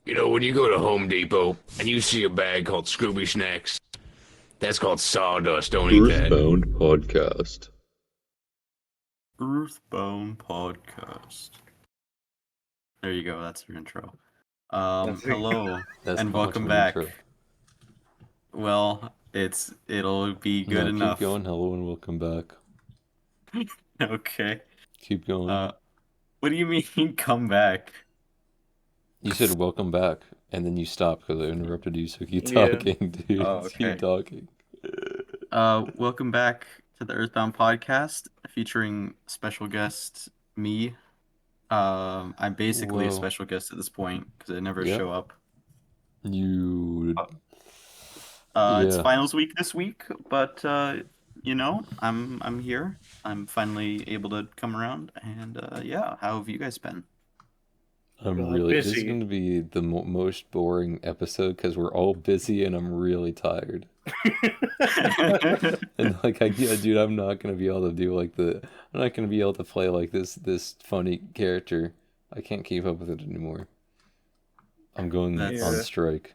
You know, when you go to Home Depot and you see a bag called Scooby Snacks, that's called sawdust. Don't eat that. Earthbound podcast. Earthbound podcast. There you go. That's your intro. That's it. Hello That's and not much welcome of an back. intro. Well, it'll be good No, enough. keep going. Hello and welcome back. Okay. Keep going. What do you mean come back? You said welcome back, and then you stopped because I interrupted you, so keep Yeah. talking, dude. Oh, okay. Keep talking. Welcome back to the Earthbound podcast featuring special guest me. I'm basically a Whoa. special guest at this point because I never Yep. show up. You... It's Yeah. finals week this week, but I'm here. I'm finally able to come around, and yeah, how have you guys been? This is busy. going to be the most boring episode because we're all busy and I'm really tired. And dude, I'm not going to be able to do I'm not going to be able to play like this funny character. I can't keep up with it anymore. I'm going That's- on Yeah. strike.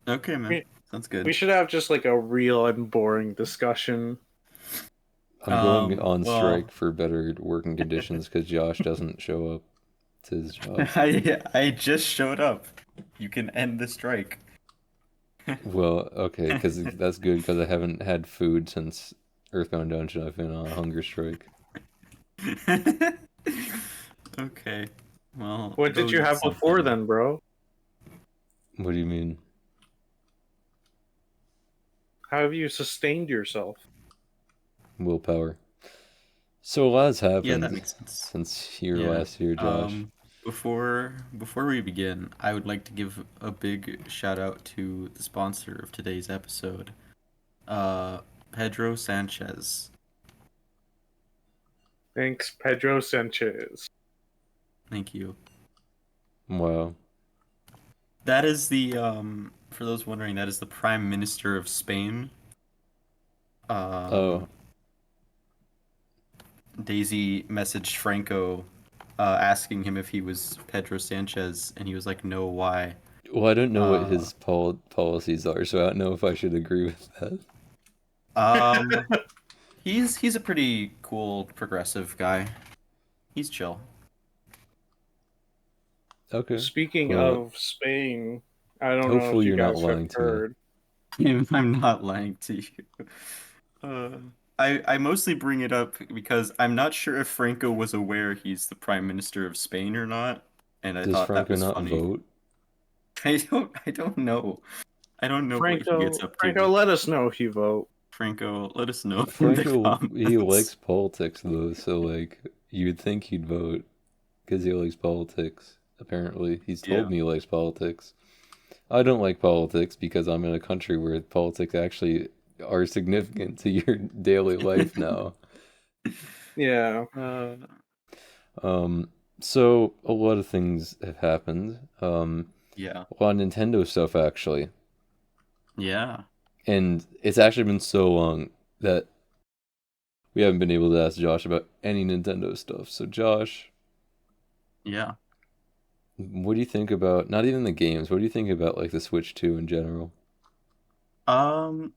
Okay, man, We- sounds good. We should have just like a real and boring discussion. I'm going on well- strike for better working conditions because Josh doesn't show up to his job. I just showed up. You can end the strike. Well, okay, because that's good because I haven't had food since Earthbound Dungeon. I've been on a hunger strike. Okay. Well, What did go you eat have before something. then, bro? What do you mean? How have you sustained yourself? Willpower. So a lot's happened Yeah, that makes sense. since you were Yeah, last here, Josh. Before we begin, I would like to give a big shout out to the sponsor of today's episode, Pedro Sanchez. Thanks, Pedro Sanchez. Thank you. Wow. That is the for those wondering, that is the Prime Minister of Spain. Oh, Daisy messaged Franco, asking him if he was Pedro Sanchez, and he was like, "No, why?" well, I don't know what his policies are, so I don't know if I should agree with that. He's a pretty cool progressive guy. He's chill. Okay. Speaking Well, of Spain, I don't know if hopefully you you're not guys lying have to me. heard. I'm not lying to you. I mostly bring it up because I'm not sure if Franco was aware he's the Prime Minister of Spain or not, and I Does thought that Franco was not funny. vote? I don't know. I don't know what he gets up to. Franco, let us know if you vote. Franco, let us know in the Franco, he comments. likes politics though, so you'd think he'd vote because he likes politics. Apparently, he's told Yeah. me he likes politics. I don't like politics because I'm in a country where politics actually are significant to your daily life now. Yeah. So a lot of things have happened. Yeah. A lot of Nintendo stuff actually. Yeah. And it's actually been so long that we haven't been able to ask Josh about any Nintendo stuff. So Josh, Yeah. what do you think about, not even the games, what do you think about the Switch 2 in general?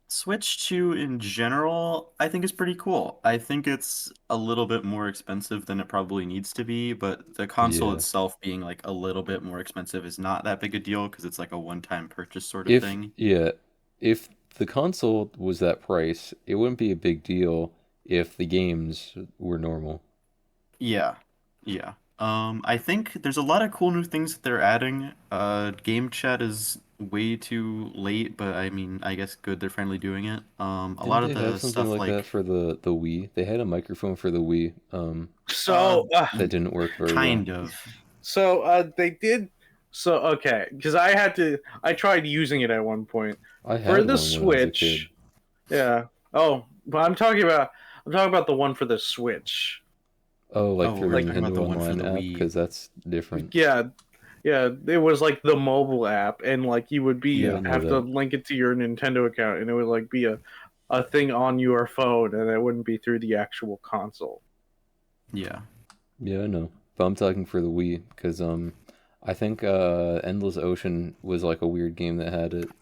Switch 2 in general, I think is pretty cool. I think it's a little bit more expensive than it probably needs to be, but the console Yeah. itself being a little bit more expensive is not that big a deal because it's like a one-time purchase sort of thing. If the console was that price, it wouldn't be a big deal if the games were normal. Yeah. Yeah. I think there's a lot of cool new things that they're adding. Game chat is way too late, but I mean, I guess good they're finally doing it. A lot Didn't of they have the something stuff like that for the Wii? They had a microphone for the Wii So, that didn't work very well. kind of. they did. So, okay, because I tried using it at one point. I For had the one when I was a Switch. kid. Yeah. Oh, but I'm talking about the one for the Switch. Oh, Oh, through we're a talking about Nintendo the one for Online the app? Wii. Because that's different. Yeah. Yeah, it was like the mobile app, and you would Yeah, I know have to that. link it to your Nintendo account, and it would be a thing on your phone, and it wouldn't be through the actual console. Yeah. Yeah, I know. But I'm talking for the Wii, because I think Endless Ocean was like a weird game that had it.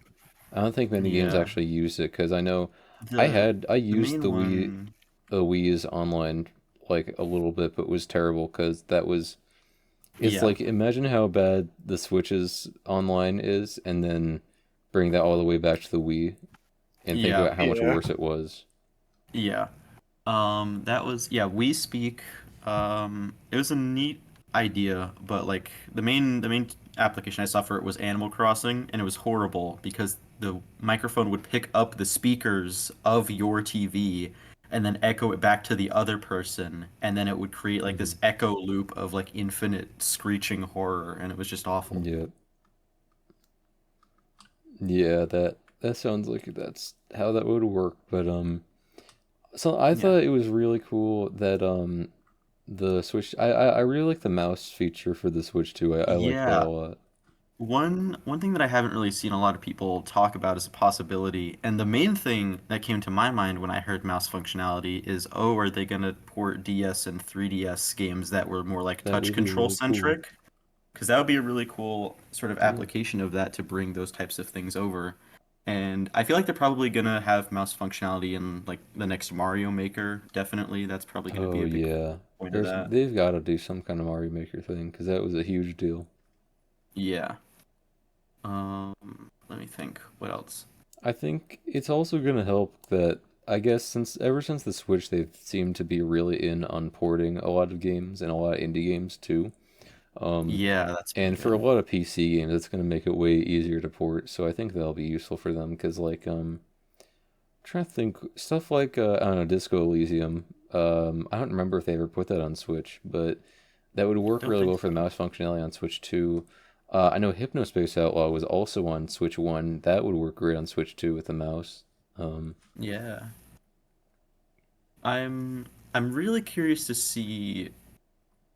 I don't think many games Yeah. actually used it because I know The I the used main one. the Wii's online like a little bit, but was terrible because that was it's Yeah. like imagine how bad the Switch's online is, and then bring that all the way back to the Wii, and think Yeah. about how much Yeah. worse it was. Yeah. That was yeah, We Speak. It was a neat idea, but like the main application I saw for it was Animal Crossing, and it was horrible because the microphone would pick up the speakers of your TV and then echo it back to the other person, and then it would create like Hmm. this echo loop of like infinite screeching horror, and it was just awful. Yeah, yeah, that sounds like that's how that would work. But so I Yeah. thought it was really cool that the Switch. I really like the mouse feature for the Switch too. I like that a Yeah, lot. one thing that I haven't really seen a lot of people talk about as a possibility, and the main thing that came to my mind when I heard mouse functionality is, oh, are they gonna port DS and 3DS games that were more like That touch would be control really cool. centric? Because that would be a really cool sort of Yeah. application of that to bring those types of things over. And I feel like they're probably gonna have mouse functionality in like the next Mario Maker. Definitely, that's probably gonna be Oh a big yeah. point of There's that. they've got to do some kind of Mario Maker thing because that was a huge deal. Yeah. Let me think. What else? I think it's also going to help that I guess since ever since the Switch they've seemed to be really in on porting a lot of games and a lot of indie games too. Um, Yeah, that's been and for a good. lot of PC games, it's going to make it way easier to port. So I think that'll be useful for them because like trying to think stuff like I don't know Disco Elysium. I don't remember if they ever put that on Switch, but that would work Don't really think well for the so. mouse functionality on Switch 2. I know Hypnospace Outlaw was also on Switch 1. That would work great on Switch 2 with the mouse. Um, Yeah. I'm I'm really curious to see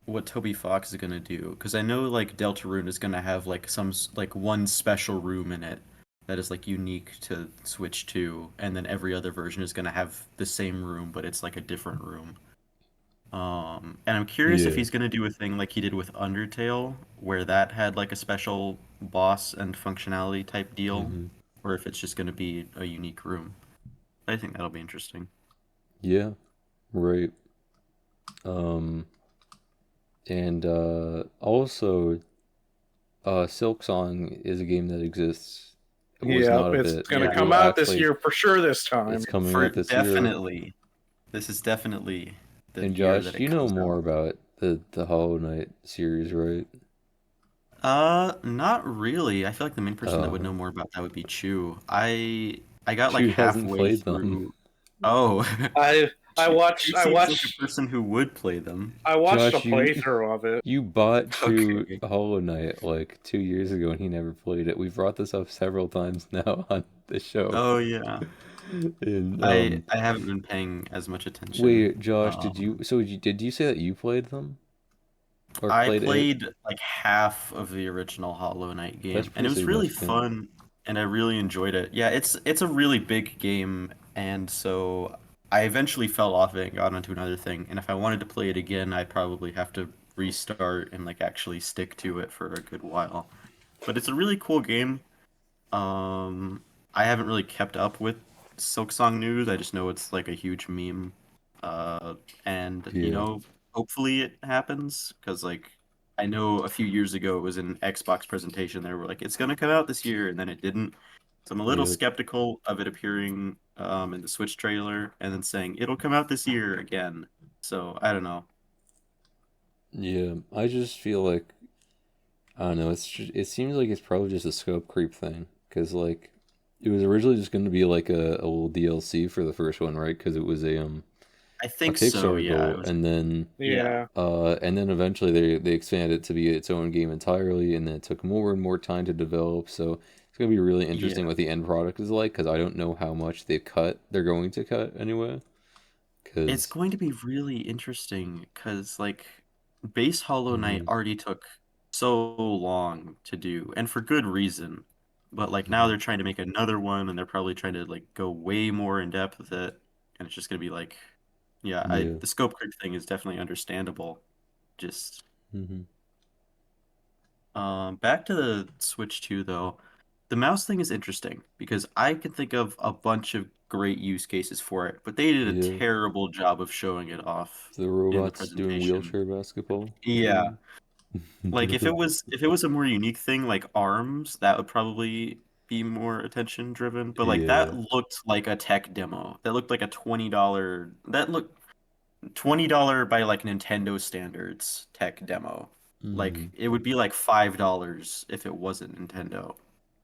what Toby Fox is gonna do because I know like Deltarune is gonna have like like one special room in it that is like unique to Switch 2, and then every other version is gonna have the same room, but it's like a different room. And I'm curious if yeah. he's gonna do a thing like he did with Undertale, where that had like a special boss and functionality type deal, Hmm. or if it's just gonna be a unique room. I think that'll be interesting. Yeah, right. Um, and also, Silk Song is a game that exists. It was Yeah, not a it's bit. gonna Yeah, come Well, out this actually, year for sure this it's time. coming for out this year. definitely. This is definitely the And year Josh, that you it know comes more out. about the Hollow Knight series, right? Not really. I feel like the main person that would Uh, know more about that would be Chu. I got like Chu hasn't halfway played them. through. Oh, I I Chu watched I seems like a watched person who would play them. I watched a Josh, you playthrough of it. you bought Chu Okay. Hollow Knight like 2 years ago and he never played it. We've brought this up several times now on the show. Oh yeah. And I haven't been paying as much attention. wait, Josh, Um, did you say that you played them or I played it? played like half of the original Hollow Knight That's game, and it pretty was really significant. fun, and I really enjoyed it. Yeah, it's a really big game, and so I eventually fell off it and got onto another thing. And if I wanted to play it again, I'd probably have to restart and like actually stick to it for a good while. But it's a really cool game. Um, I haven't really kept up with Silksong news. I just know it's like a huge meme. Uh, and Yeah, hopefully it happens because like I know a few years ago it was an Xbox presentation. They were like, it's gonna come out this year, and then it didn't. So I'm a little yeah, skeptical of it appearing in the Switch trailer and then saying it'll come out this year again. So I don't know. yeah. I just feel like I don't know. It seems like it's probably just a scope creep thing because like it was originally just going to be like a little DLC for the first one, right? Because it was I a think so. Kickstarter Yeah, it goal, was. and then Yeah. Yeah. eventually they expanded it to be its own game entirely, and then it took more and more time to develop. So it's gonna be really interesting Yeah. what the end product is like because I don't know how much they're going to cut anyway. It's Because going to be really interesting because, like, base Hollow Knight hmm already took so long to do, and for good reason. But, like, now hmm they're trying to make another one, and they're probably trying to, like, go way more in depth with it. And it's just going to be like, yeah, yeah, the scope creep thing is definitely understandable. Just, hmm Back to the Switch 2 though. The mouse thing is interesting because I can think of a bunch of great use cases for it, but they did a Yeah, terrible job of showing it off the in the robots doing presentation. wheelchair basketball. Yeah. Like if it was a more unique thing like arms, that would probably be more attention driven. But like that Yeah. looked like a tech demo. That looked like a that looked $20 by like Nintendo standards tech demo. Like Mm, it would be like $5 if it wasn't Nintendo.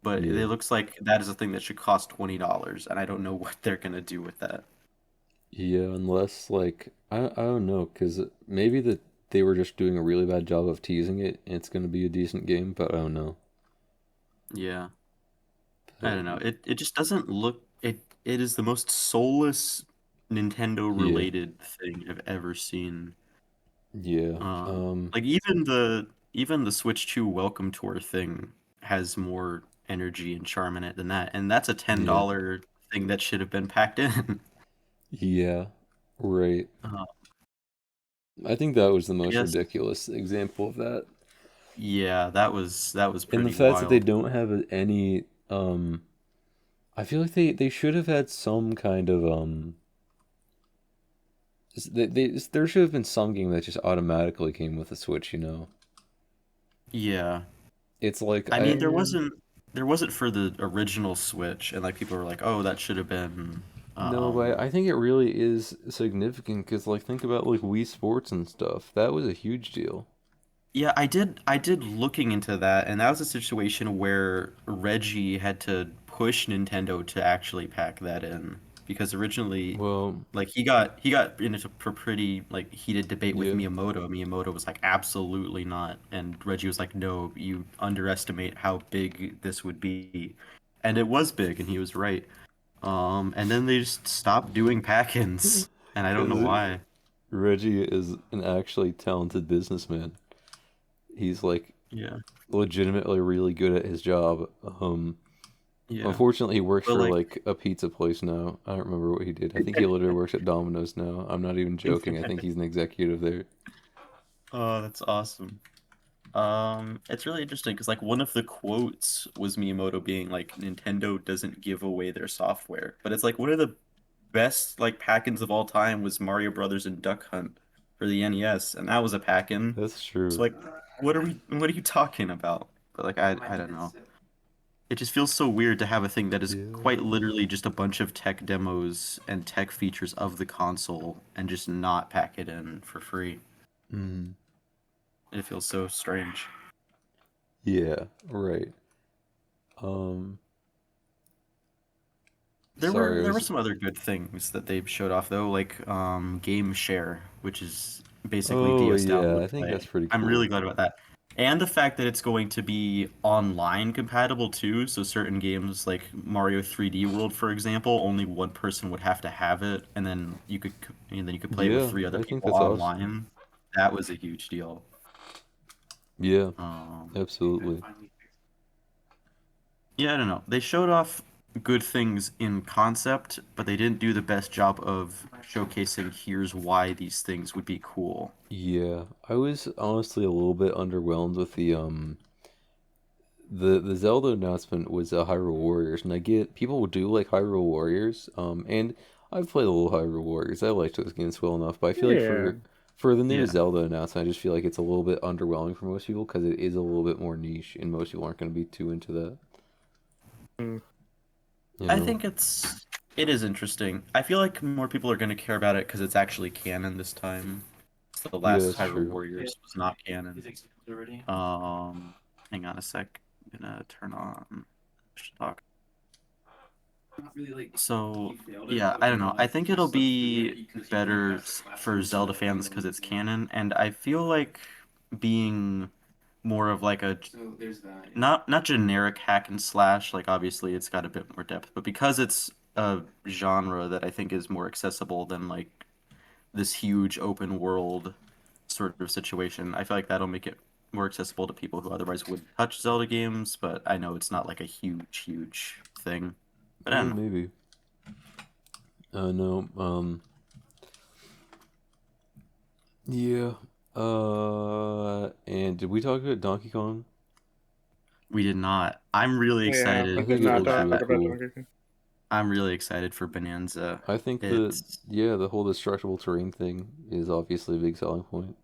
But yeah. it looks like that is a thing that should cost $20, and I don't know what they're gonna do with that. Yeah, unless like I don't know, because maybe that they were just doing a really bad job of teasing it and it's gonna be a decent game, but I don't know. Yeah. I But don't know. It just doesn't look it is the most soulless Nintendo yeah, related thing I've ever seen. yeah. Like even the Switch 2 Welcome Tour thing has more energy and charm in it than that, and that's a ten Yeah. dollar thing that should have been packed in. Yeah. Right. Uh, I think that was the I most guess ridiculous example of that. yeah, that was And the pretty fact that they wild. don't have any I feel like they should have had some kind of there should have been some game that just automatically came with the Switch, you know. Yeah. It's like I I mean there wasn't for the original Switch, and like people were like, "Oh, that should have been no, but um I think it really is significant because like think about like Wii Sports and stuff. That was a huge deal. Yeah, I did looking into that, and that was a situation where Reggie had to push Nintendo to actually pack that in because originally Well, like he got into a pretty like heated debate with yeah. Miyamoto. Miyamoto was like absolutely not, and Reggie was like, "No, you underestimate how big this would be." And it was big, and he was right. And then they just stopped doing pack-ins, and I don't know Because why. Reggie is an actually talented businessman. He's like Yeah. legitimately really good at his job. Yeah. Unfortunately, he works But for like like a pizza place now. I don't remember what he did. I think he literally works at Domino's now. I'm not even joking. I think he's an executive there. Oh, that's awesome. It's really interesting because like one of the quotes was Miyamoto being like, Nintendo doesn't give away their software, but it's like one of the best like pack-ins of all time was Mario Brothers and Duck Hunt for the NES, and that was a pack-in. That's So true. like, what are you talking about? But like, I don't know. It just feels so weird to have a thing that is Yeah. quite literally just a bunch of tech demos and tech features of the console and just not pack it in for free. Mm. It feels so strange. Yeah. Right. Um. There Sorry. were I there were was. some other good things that they showed off though, like Game Share, which is basically Oh DS yeah. download I think play. that's pretty I'm cool. really glad about that. And the fact that it's going to be online compatible too, so certain games like Mario 3D World, for example, only one person would have to have it, and then you could play it with Yeah. three other I think people that's awesome. online. That was a huge deal. Yeah. Um, Absolutely. Yeah, I don't know. They showed off good things in concept, but they didn't do the best job of showcasing here's why these things would be cool. Yeah. I was honestly a little bit underwhelmed with the Zelda announcement was Hyrule Warriors, and I get people do like Hyrule Warriors, and I've played a little Hyrule Warriors. I liked those games well enough, but I feel like Yeah. for the new Yeah. Zelda announcement, I just feel like it's a little bit underwhelming for most people because it is a little bit more niche, and most people aren't going to be too into that. Mm. You I know? think it is interesting. I feel like more people are going to care about it because it's actually canon this time. The Yeah, last that's Hyrule true. Warriors was not canon. Hang on a sec. I'm gonna turn on talk. So, yeah, I don't know. I think it'll be better for Zelda fans because it's canon, and I feel like being more of like a not generic hack and slash, like obviously it's got a bit more depth, but because it's a genre that I think is more accessible than like this huge open world sort of situation, I feel like that'll make it more accessible to people who otherwise wouldn't touch Zelda games, but I know it's not like a huge thing. But I Yeah, don't know. maybe. No. Yeah. And did we talk about Donkey Kong? We did not. I'm really Yeah, I we excited did think it for not looks talk really that. about cool. Donkey Kong. I'm really excited for Bonanza. I think that It's yeah, the whole destructible terrain thing is obviously a big selling point.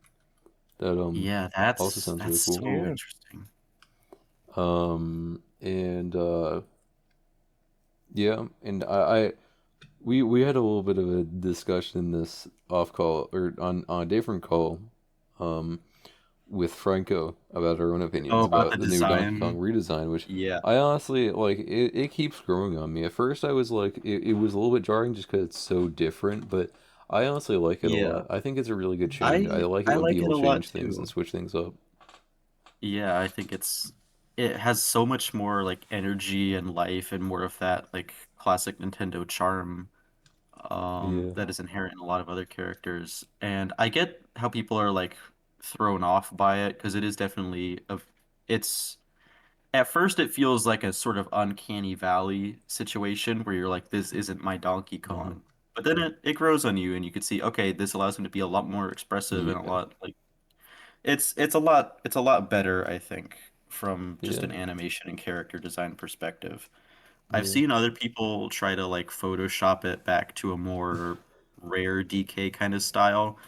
That yeah, also sounds really that's cool. so Yeah, interesting. And yeah, and we had a little bit of a discussion in this off call or on a different call, um, with Franco about our own Oh, opinions about the about the new Donkey Kong design. redesign, which Yeah, I honestly like. It keeps growing on me. At first, I was like, it was a little bit jarring just because it's so different, but I honestly like it a yeah. lot. I think it's a really good change. I like it I when like it people a lot change things and too. switch things up. Yeah, I think it has so much more like energy and life and more of that like classic Nintendo charm Yeah, that is inherent in a lot of other characters. And I get how people are like thrown off by it because it is definitely of it's at first it feels like a sort of uncanny valley situation where you're like, this isn't my Donkey hmm Kong. But then it grows on you and you can see, okay, this allows him to be a lot more expressive and a yeah, lot like it's a lot better, I think, from just yeah, an animation and character design perspective. I've yeah. seen other people try to like Photoshop it back to a more rare DK kind of style,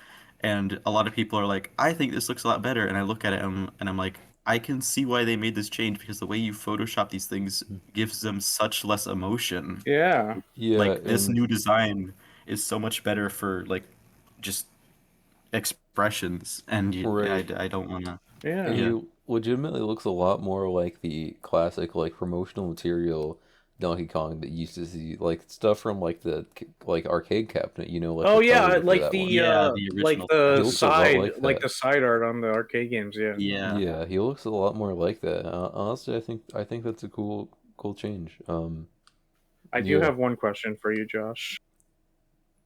and a lot of people are like, I think this looks a lot better, and I look at it and I'm like, I can see why they made this change because the way you Photoshop these things gives them such less emotion. yeah, Yeah, Like this and new design is so much better for like just expressions, and right. I don't want to. And yeah, Yeah. he legitimately looks a lot more like the classic, like promotional material Donkey Kong that you used to see, like stuff from like the like arcade cabinet, like oh the yeah, cover for like that one. Yeah, the original He stuff. looks a lot like like the that. side art on the arcade games. Yeah, Yeah. Yeah, he looks a lot more like that. Honestly, I think that's a cool change. I do Yeah. have one question for you, Josh.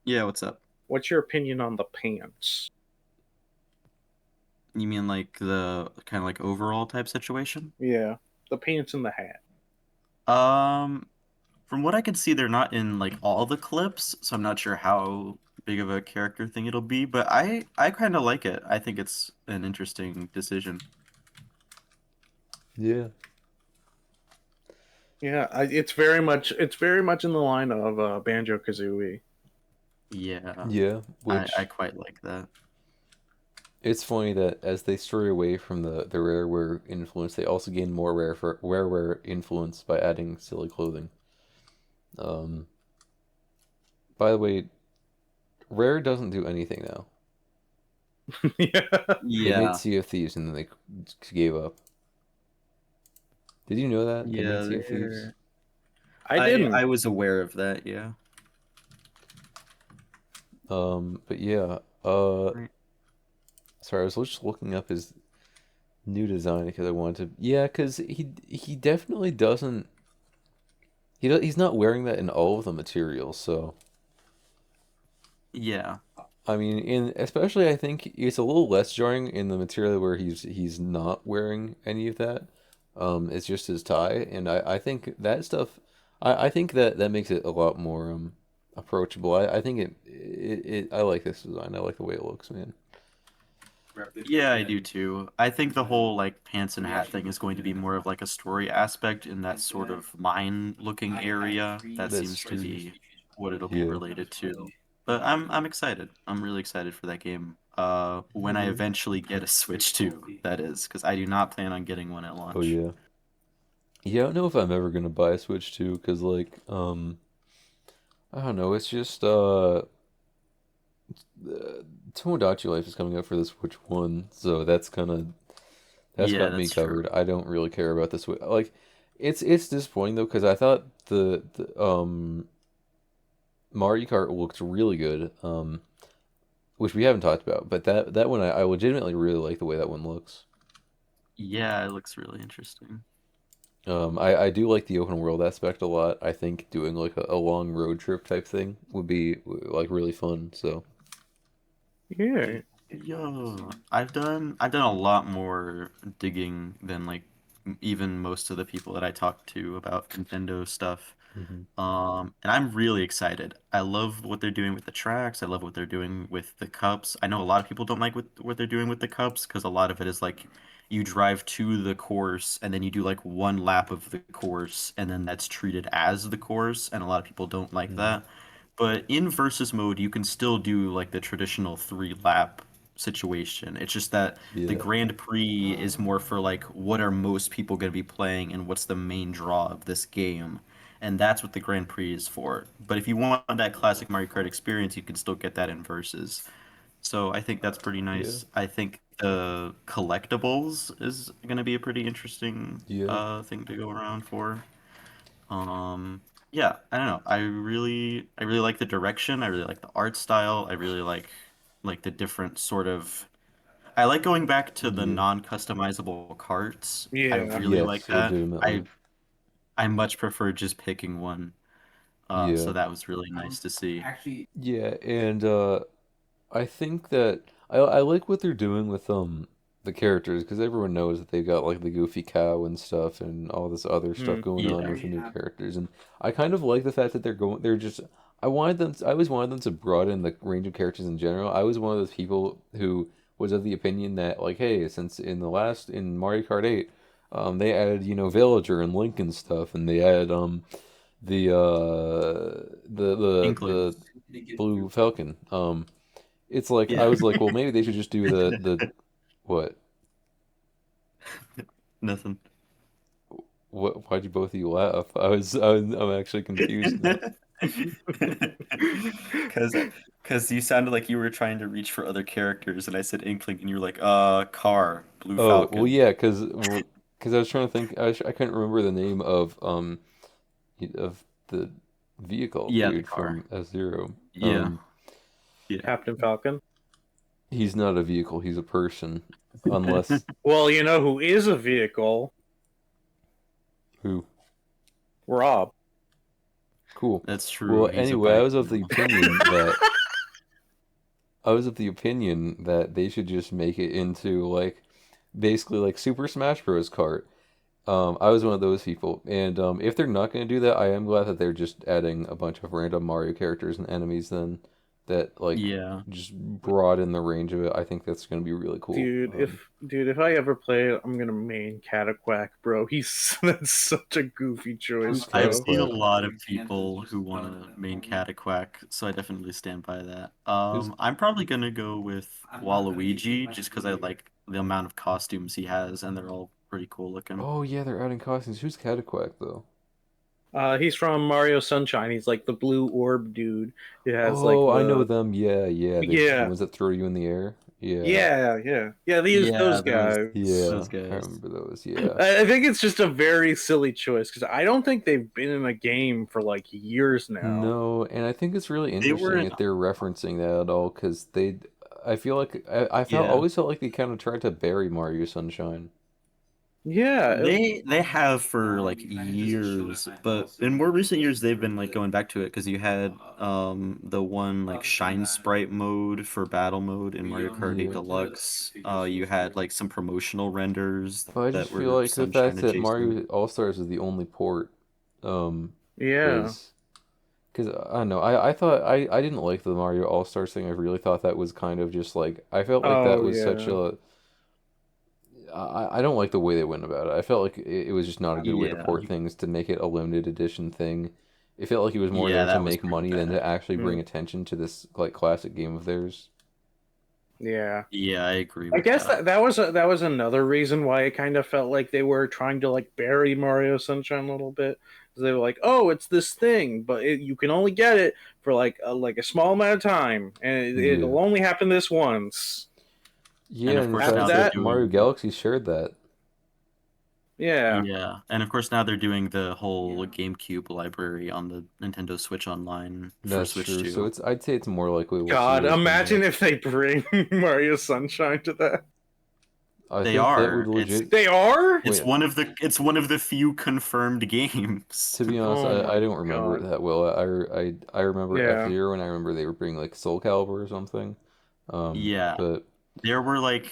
Yeah, what's up? What's your opinion on the pants? You mean like the kind of like overall type situation? Yeah, the pants and the hat. Um, from what I can see, they're not in like all the clips, so I'm not sure how big of a character thing it'll be, but I kind of like it. I think it's an interesting decision. Yeah. Yeah, it's very much in the line of Banjo Kazooie. Yeah, Yeah, I which quite like that. it's funny that as they stray away from the rareware influence, they also gain more rareware influence by adding silly clothing. Um, by the way, Rare doesn't do anything now. Yeah, They made Yeah, Sea of Thieves and then they gave up. Did you know that they made yeah, Sea of Thieves? I I didn't. was aware of that. Yeah. But yeah. Right. Sorry, I was just looking up his new design because I wanted to. Yeah, because he definitely doesn't. He's not wearing that in all of the materials, so. Yeah. I mean, in especially I think it's a little less jarring in the material where he's not wearing any of that. It's just his tie, and I think that stuff. I think that makes it a lot more approachable. I think I like this design. I like the way it looks, man. Yeah, I do too. I think the whole like pants and hat thing is going to be more of like a story aspect in that sort of mine looking area. That That's seems to true. be what it'll be Yeah. related to. But I'm excited. I'm really excited for that game. When I Yeah. eventually get a Switch 2, that is, because I do not plan on getting one at Oh launch. yeah. Yeah, I don't know if I'm ever gonna buy a Switch too, cause like I don't know. It's just Tomodachi Life is coming out for the Switch One, so that's Yeah, got me that's true. covered. I don't really care about the Switch. Like, it's disappointing though, cause I thought the Mario Kart looked really good. Which we haven't talked about, but that one I legitimately really like the way that one looks. Yeah, it looks really interesting. I do like the open world aspect a lot. I think doing like a long road trip type thing would be like really fun. So Yeah, Yo, I've done a lot more digging than like even most of the people that I talk to about Nintendo stuff. mhm. And I'm really excited. I love what they're doing with the tracks. I love what they're doing with the cups. I know a lot of people don't like what they're doing with the cups because a lot of it is like you drive to the course and then you do like one lap of the course and then that's treated as the course, and a lot of people don't like Mhm. that. But in versus mode, you can still do like the traditional 3 lap situation. It's just that the Yeah. Grand Prix is more for like what are most people going to be playing and what's the main draw of this game. And that's what the Grand Prix is for. But if you want that classic Mario Kart experience, you can still get that in versus. So I think that's pretty Yeah. nice. I think the collectibles is going to be a pretty interesting Yeah. thing to go around for. Yeah, I don't know. I really like the direction. I really like the art style. I really like the different sort of. I like going back to the Yeah. non-customizable carts. I Yeah. really like Yes, that. legitimately. I much prefer just picking one. Yeah. So that was really nice to see. Yeah, and I think that I like what they're doing with the characters because everyone knows that they've got like the goofy cow and stuff and all this other stuff Hmm. going on Yeah. with the new characters, and I kind of like the fact that they're just I always wanted them to broaden the range of characters in general. I was one of those people who was of the opinion that like, hey, since in Mario Kart 8, they added, Villager and Link and stuff, and they added the Inkling. the Blue Falcon. It's like I Yeah. was like, well, maybe they should just do the what? Nothing. What? Why'd you both of you laugh? I'm actually confused now. Because you sounded like you were trying to reach for other characters, and I said Inkling, and you were like, car, Blue Oh, well, Falcon. yeah, because I was trying to think. I couldn't remember the name of the vehicle Yeah, the dude car. from F-Zero. Yeah. Yeah. Captain Falcon. He's not a vehicle. He's a person, unless Well, you know who is a vehicle? who. Rob. Cool. That's true. Well, He's a anyway, bike now. I was of the opinion that they should just make it into like basically like Super Smash Bros. Kart. I was one of those people, and if they're not going to do that, I am glad that they're just adding a bunch of random Mario characters and enemies then that like Yeah. just broaden the range of it. I think that's going to be really cool. Dude, if I ever play it, I'm gonna main Cataquack, bro. He's that's such a goofy choice, Who's I've bro. seen a Cataquack? lot of people who want to main Cataquack, so I definitely stand by that. Who's I'm probably gonna go with Waluigi just because I like the amount of costumes he has, and they're all pretty cool looking. Oh yeah, they're adding costumes. Who's Cataquack though? He's from Mario Sunshine. He's like the blue orb dude. It has like Oh, I know the them. Yeah, yeah. The yeah, ones that throw you in the air. Yeah. yeah. They use Yeah, those those guys. Yeah, those I guys. remember those. Yeah. I think it's just a very silly choice because I don't think they've been in a game for like years now. No, and I think it's really They interesting were, if they're referencing that at all, because I feel like yeah. always felt like they kind of tried to bury Mario Sunshine. Yeah, They have for like years, but in more recent years they've been like going back to it because you had the one like Shine Sprite mode for battle mode in Mario Kart 8 Yeah, Deluxe. You had like some promotional renders but I just that feel were like the Sunshine fact that adjacent. Mario All Stars is the only port, yeah. was because I don't know. I didn't like the Mario All Stars thing. I really thought that was kind of just like I felt like that Oh was such yeah. a I don't like the way they went about it. I felt like it was just not a good way to Yeah, port things to make it a limited edition thing. It felt like it was more yeah, there to that was make pretty money than to bad. actually bring Mm, attention to this like classic game of theirs. yeah. Yeah, I agree I with guess that. that was another reason why it kind of felt like they were trying to like bury Mario Sunshine a little bit. 'Cause they were like, "Oh, it's this thing, but you can only get it for like a small amount of time, and Yeah. it'll only happen this once." And Yeah, of and the course After now fact they're that that, Mario doing Galaxy shared that. yeah. Yeah, and of course now they're doing the whole GameCube library on the Nintendo Switch Online for That's Switch true. So 2. I'd say it's more likely we'll see God, it than imagine that. if they bring Mario Sunshine to that. I They think that would are. legit. They are? Wait, It's one of the few confirmed games. to be honest, Oh I my don't remember it god. that well. I remember Yeah. F-Zero and I remember they were bringing like Soul Calibur or something. Yeah. But There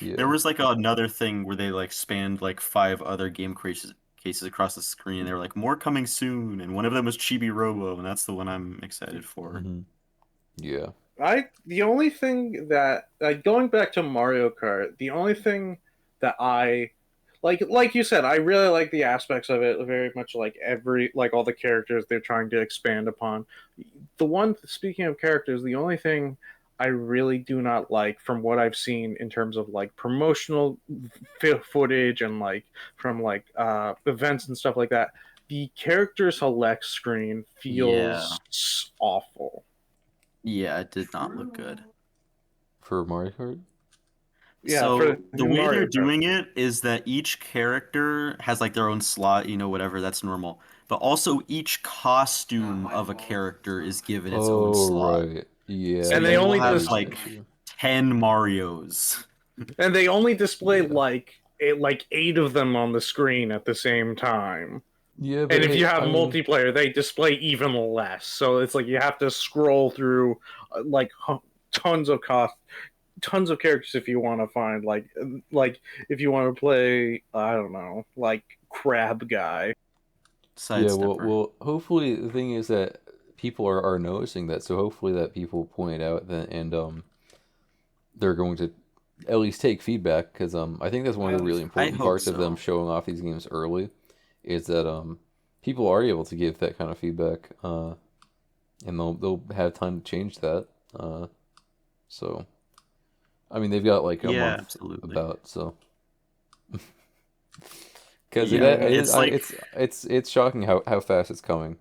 yeah. was like another thing where they like spanned like 5 other game cases across the screen. They were like more coming soon, and one of them was Chibi Robo, and that's the one I'm excited for. Hmm. Yeah. The only thing that going back to Mario Kart, the only thing that I like you said, I really like the aspects of it. Very much like all the characters they're trying to expand upon. The one speaking of characters, the only thing I really do not like from what I've seen in terms of like promotional footage and like from like events and stuff like that, the character select screen Yeah. feels awful. Yeah, it did not look good. For Mario Kart. Yeah, for So the new way Mario they're Kart. doing it is that each character has like their own slot, whatever, that's normal. But also each costume of a character is given its own Oh slot. right, yeah, So And they you will only have that is dis- an like issue. 10 Marios. and they only display Yeah, like eight of them on the screen at the same time. yeah, And but if hey, you have I mean, multiplayer, they display even less. So it's like you have to scroll through like tons of tons of characters if you want to find like if you want to play I don't know like Crab Guy. yeah, well, Sidestepper. well, hopefully the thing is that people are noticing that, so hopefully that people point out that and they're going to at least take feedback because I think that's one of the really I important hope parts of them so. showing off these games early is that people are able to give that kind of feedback and they'll have time to change that so I mean they've got like a Yeah, month absolutely. about so because Yeah, it, it's I, like it's shocking how fast it's coming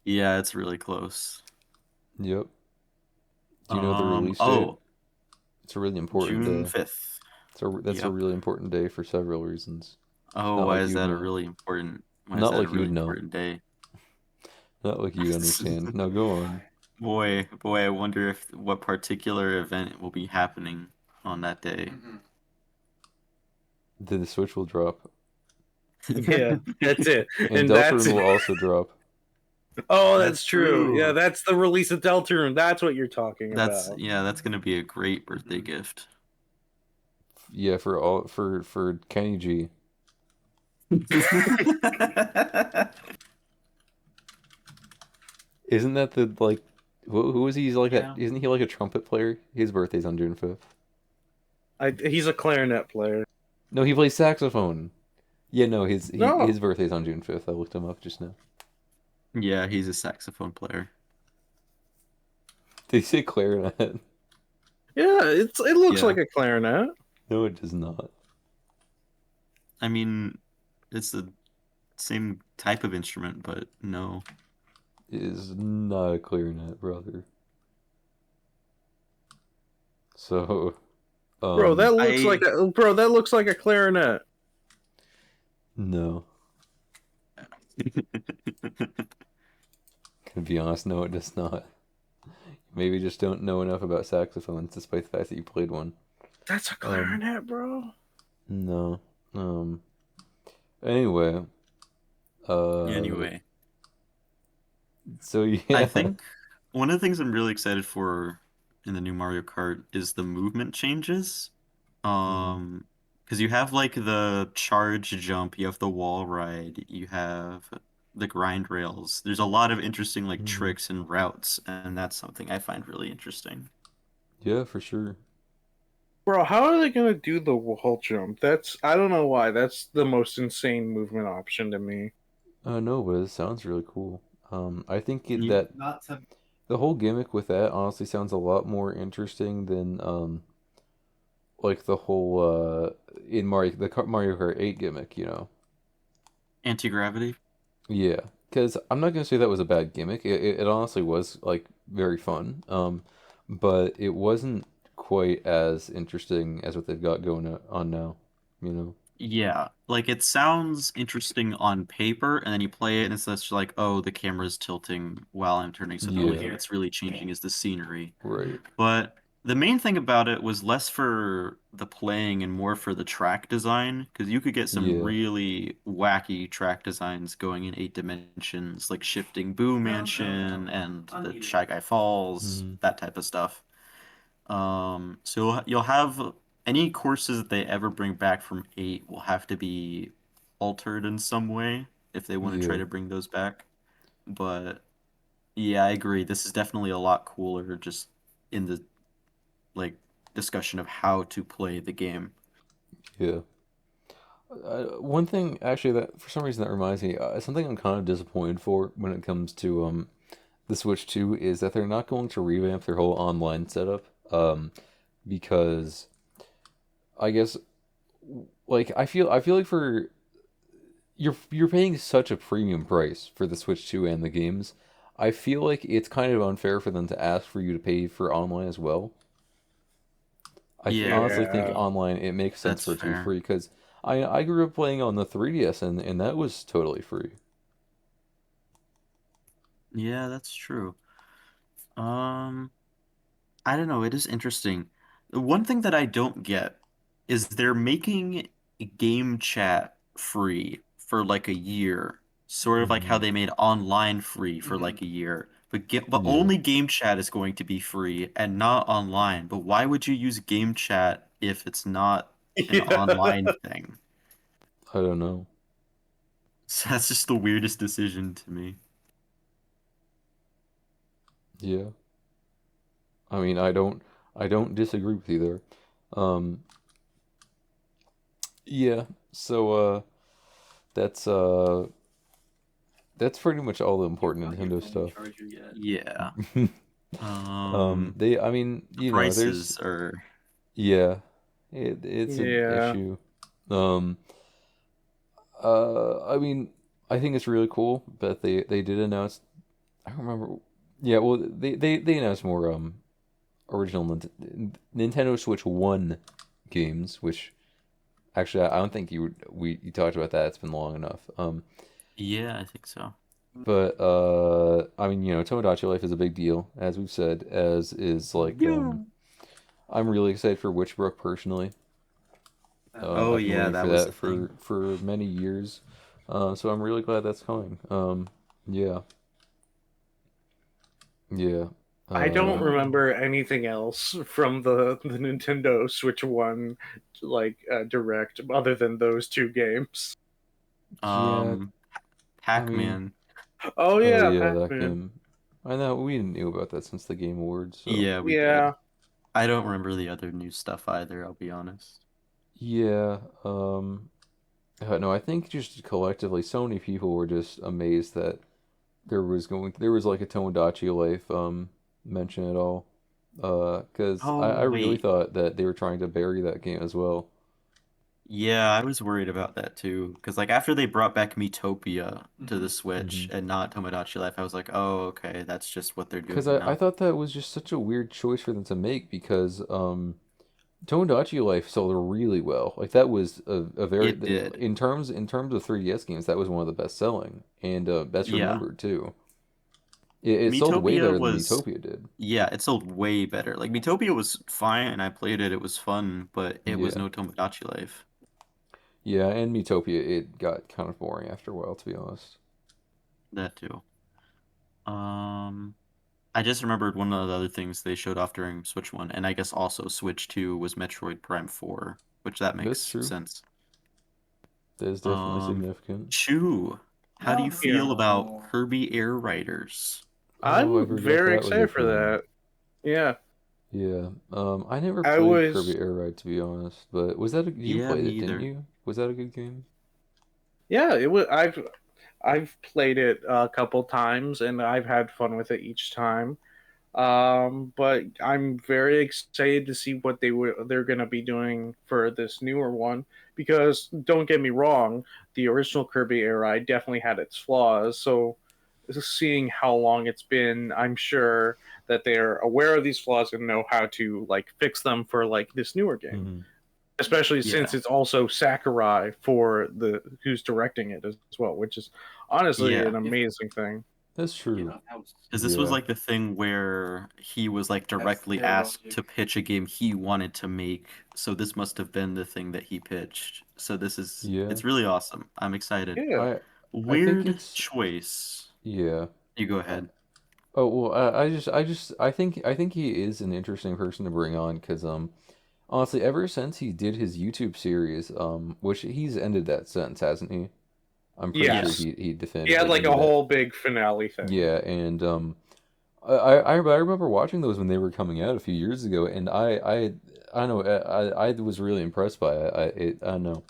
yeah, it's really close. yep. Do you know the release date? Oh, It's a really important June day. 5th. That's a Yep. really important day for several reasons. Oh, Not why like is you'd that a know. really important? Why is Not that a like really you'd know. important day? Not like you'd understand. Now go on. Boy, I wonder if what particular event will be happening on that day. The Switch will drop, Yeah, that's it, and and that's Deltarune it. will also drop. Oh, that's That's true. Yeah, true. that's the release of Deltarune. That's what you're talking about. That's gonna be a great birthday gift. Yeah, for Kenny G. Isn't that the like who is he? He's like that. Yeah. Isn't he like a trumpet player? His birthday's on June 5th. He's a clarinet player. No, he plays saxophone. Yeah, no, No, his birthday's on June 5th. I looked him up just now. Yeah, he's a saxophone player. Did he say clarinet? yeah, it looks Yeah. like a clarinet. No, it does not. I mean, it's the same type of instrument, but no. It is not a clarinet, brother. So, um, I that looks like a clarinet. no. To be honest, no, it does not. Maybe just don't know enough about saxophones, despite the fact that you played one. That's a Um, clarinet, bro. no. Anyway, uh, Anyway, so I yeah. think one of the things I'm really excited for in the new Mario Kart is the movement changes. Mhm. Um, because you have like the charge jump, you have the wall ride, you have the grind rails. There's a lot of interesting like Mhm. tricks and routes, and that's something I find really interesting. Yeah, for sure. Bro, how are they gonna do the wall jump? That's I don't know why. That's the most insane movement option to me. No, but it sounds really cool. I think You, that the whole gimmick with that honestly sounds a lot more interesting than like the whole in Mario Kart 8 gimmick, you know. anti-gravity? Yeah, because I'm not gonna say that was a bad gimmick. It honestly was like very fun. But it wasn't quite as interesting as what they've got on now, you know. Yeah, like it sounds interesting on paper, and then you play it, and it's just like, oh, the camera's tilting while I'm turning. So the only Yeah, thing that's really changing is the scenery. right. But the main thing about it was less for the playing and more for the track design, because you could get some Yeah. really wacky track designs going in 8 dimensions, like shifting Boo Mansion and the Shy Guy Falls, Mhm. that type of stuff. So you'll have any courses that they ever bring back from 8 will have to be altered in some way if they want to try Yeah. to bring those back. But yeah, I agree. This is definitely a lot cooler just in the like discussion of how to play the game. Yeah. One thing actually that for some reason that reminds me, something I'm kind of disappointed for when it comes to the Switch 2 is that they're not going to revamp their whole online setup. Because I guess like I feel like for you're paying such a premium price for the Switch 2 and the games. I feel like it's kind of unfair for them to ask for you to pay for online as well. Yeah, Honestly think Yeah. online it makes sense that's for it to be fair. free because I grew up playing on the 3DS and that was totally free. Yeah, that's true. Um, I don't know. It is interesting. The one thing that I don't get is they're making game chat free for like a year, sort of like how Hmm. they made online free for Mhm. like a year. But Yeah, only game chat is going to be free and not online. But why would you use game chat if it's not an Yeah. online thing? I don't know. So that's just the weirdest decision to me. Yeah, I mean I don't disagree with you there. Um, yeah, so that's uh that's pretty much all the important Nintendo stuff. Yeah. They I mean The there's prices are. yeah, it's an Yeah. issue. Um, I mean, I think it's really cool that they did announce. I don't remember. Yeah, well, they announced more original Nintendo Switch One games, which actually I don't think you talked about that. It's been long enough. Yeah, I think so. But I mean, Tomodachi Life is a big deal, as we've said, as is like I'm really excited for Witchbrook personally. Oh I've been yeah, waiting for that was that the thing. for many years. So I'm really glad that's coming. Yeah, yeah. I don't Uh, remember anything else from the Nintendo Switch One direct other than those two games. yeah. Um, I mean, Pac-Man. Oh oh yeah, yeah, that Pac-Man. game. I know we knew about that since the Game Awards. So Yeah, we did. Yeah. I don't remember the other new stuff either, I'll be honest. yeah. No, I think just collectively, so many people were just amazed that there was like a Tomodachi Life mention at all. Because I Oh, really wait. thought that they were trying to bury that game as well. Yeah, I was worried about that too. Because like after they brought back Miitopia to the Hmm. Switch and not Tomodachi Life, I was like, oh, okay, that's just what they're Because doing I now. thought that was just such a weird choice for them to make because Tomodachi Life sold really well. Like that was a very It did. in terms of 3DS games, that was one of the best selling and best Yeah. remembered too. It sold way Miitopia better than was, Miitopia did. yeah, it sold way better. Like Miitopia was fine and I played it, it was fun, but it was Yeah. no Tomodachi Life. Yeah, and Miitopia it got kind of boring after a while, to be honest. That too. Um, I just remembered one of the other things they showed off during Switch 1, and I guess also Switch 2 was Metroid Prime 4, which that That's makes true. sense. That is definitely Um, significant. Chew, how do you Yeah. feel about Kirby Air Riders? Oh, I I'm forgot very that was a excited for thing. that. Yeah. Yeah. I never I played was Kirby Air Ride to be honest, but you Yeah, played me it, didn't either. you? Was that a good game? yeah, it was I've played it a couple times and I've had fun with it each time. But I'm very excited to see what they're gonna be doing for this newer one because don't get me wrong, the original Kirby era definitely had its flaws. So seeing how long it's been, I'm sure that they're aware of these flaws and know how to like fix them for like this newer game. Hmm. Especially since Yeah, it's also Sakurai for the who's directing it as well, which is honestly yeah. an amazing thing. That's true. Because this was Yeah. like the thing where he was like directly asked to pitch a game he wanted to make. So this must have been the thing that he pitched. So Yeah. it's really awesome. I'm excited. Yeah. I think Weird it's choice. yeah. You go Uh, ahead. oh well, I think he is an interesting person to bring on because honestly, ever since he did his YouTube series, which he's ended that since, hasn't he? I'm pretty sure Yeah. Yes. he He had definitively like a ended that. whole big finale thing. Yeah, and I remember watching those when they were coming out a few years ago, and I don't know I was really impressed by it. I don't know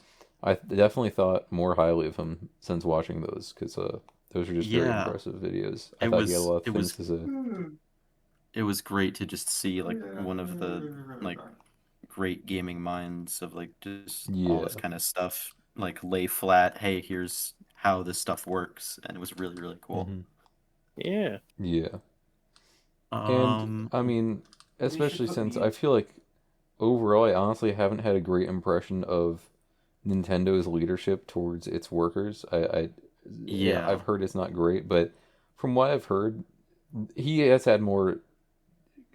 I definitely thought more highly of him since watching those because those are just very Yeah, impressive videos. I it thought he had a was lot of it things was to say. it was great to just see like one of the like great gaming minds of like just all this Yeah. kind of stuff like lay flat, hey, here's how this stuff works, and it was really really cool. Hmm. Yeah. Yeah. And Um, I mean, especially since I feel like overall, I honestly haven't had a great impression of Nintendo's leadership towards its workers. Yeah, yeah. I've heard it's not great, but from what I've heard, he has had more,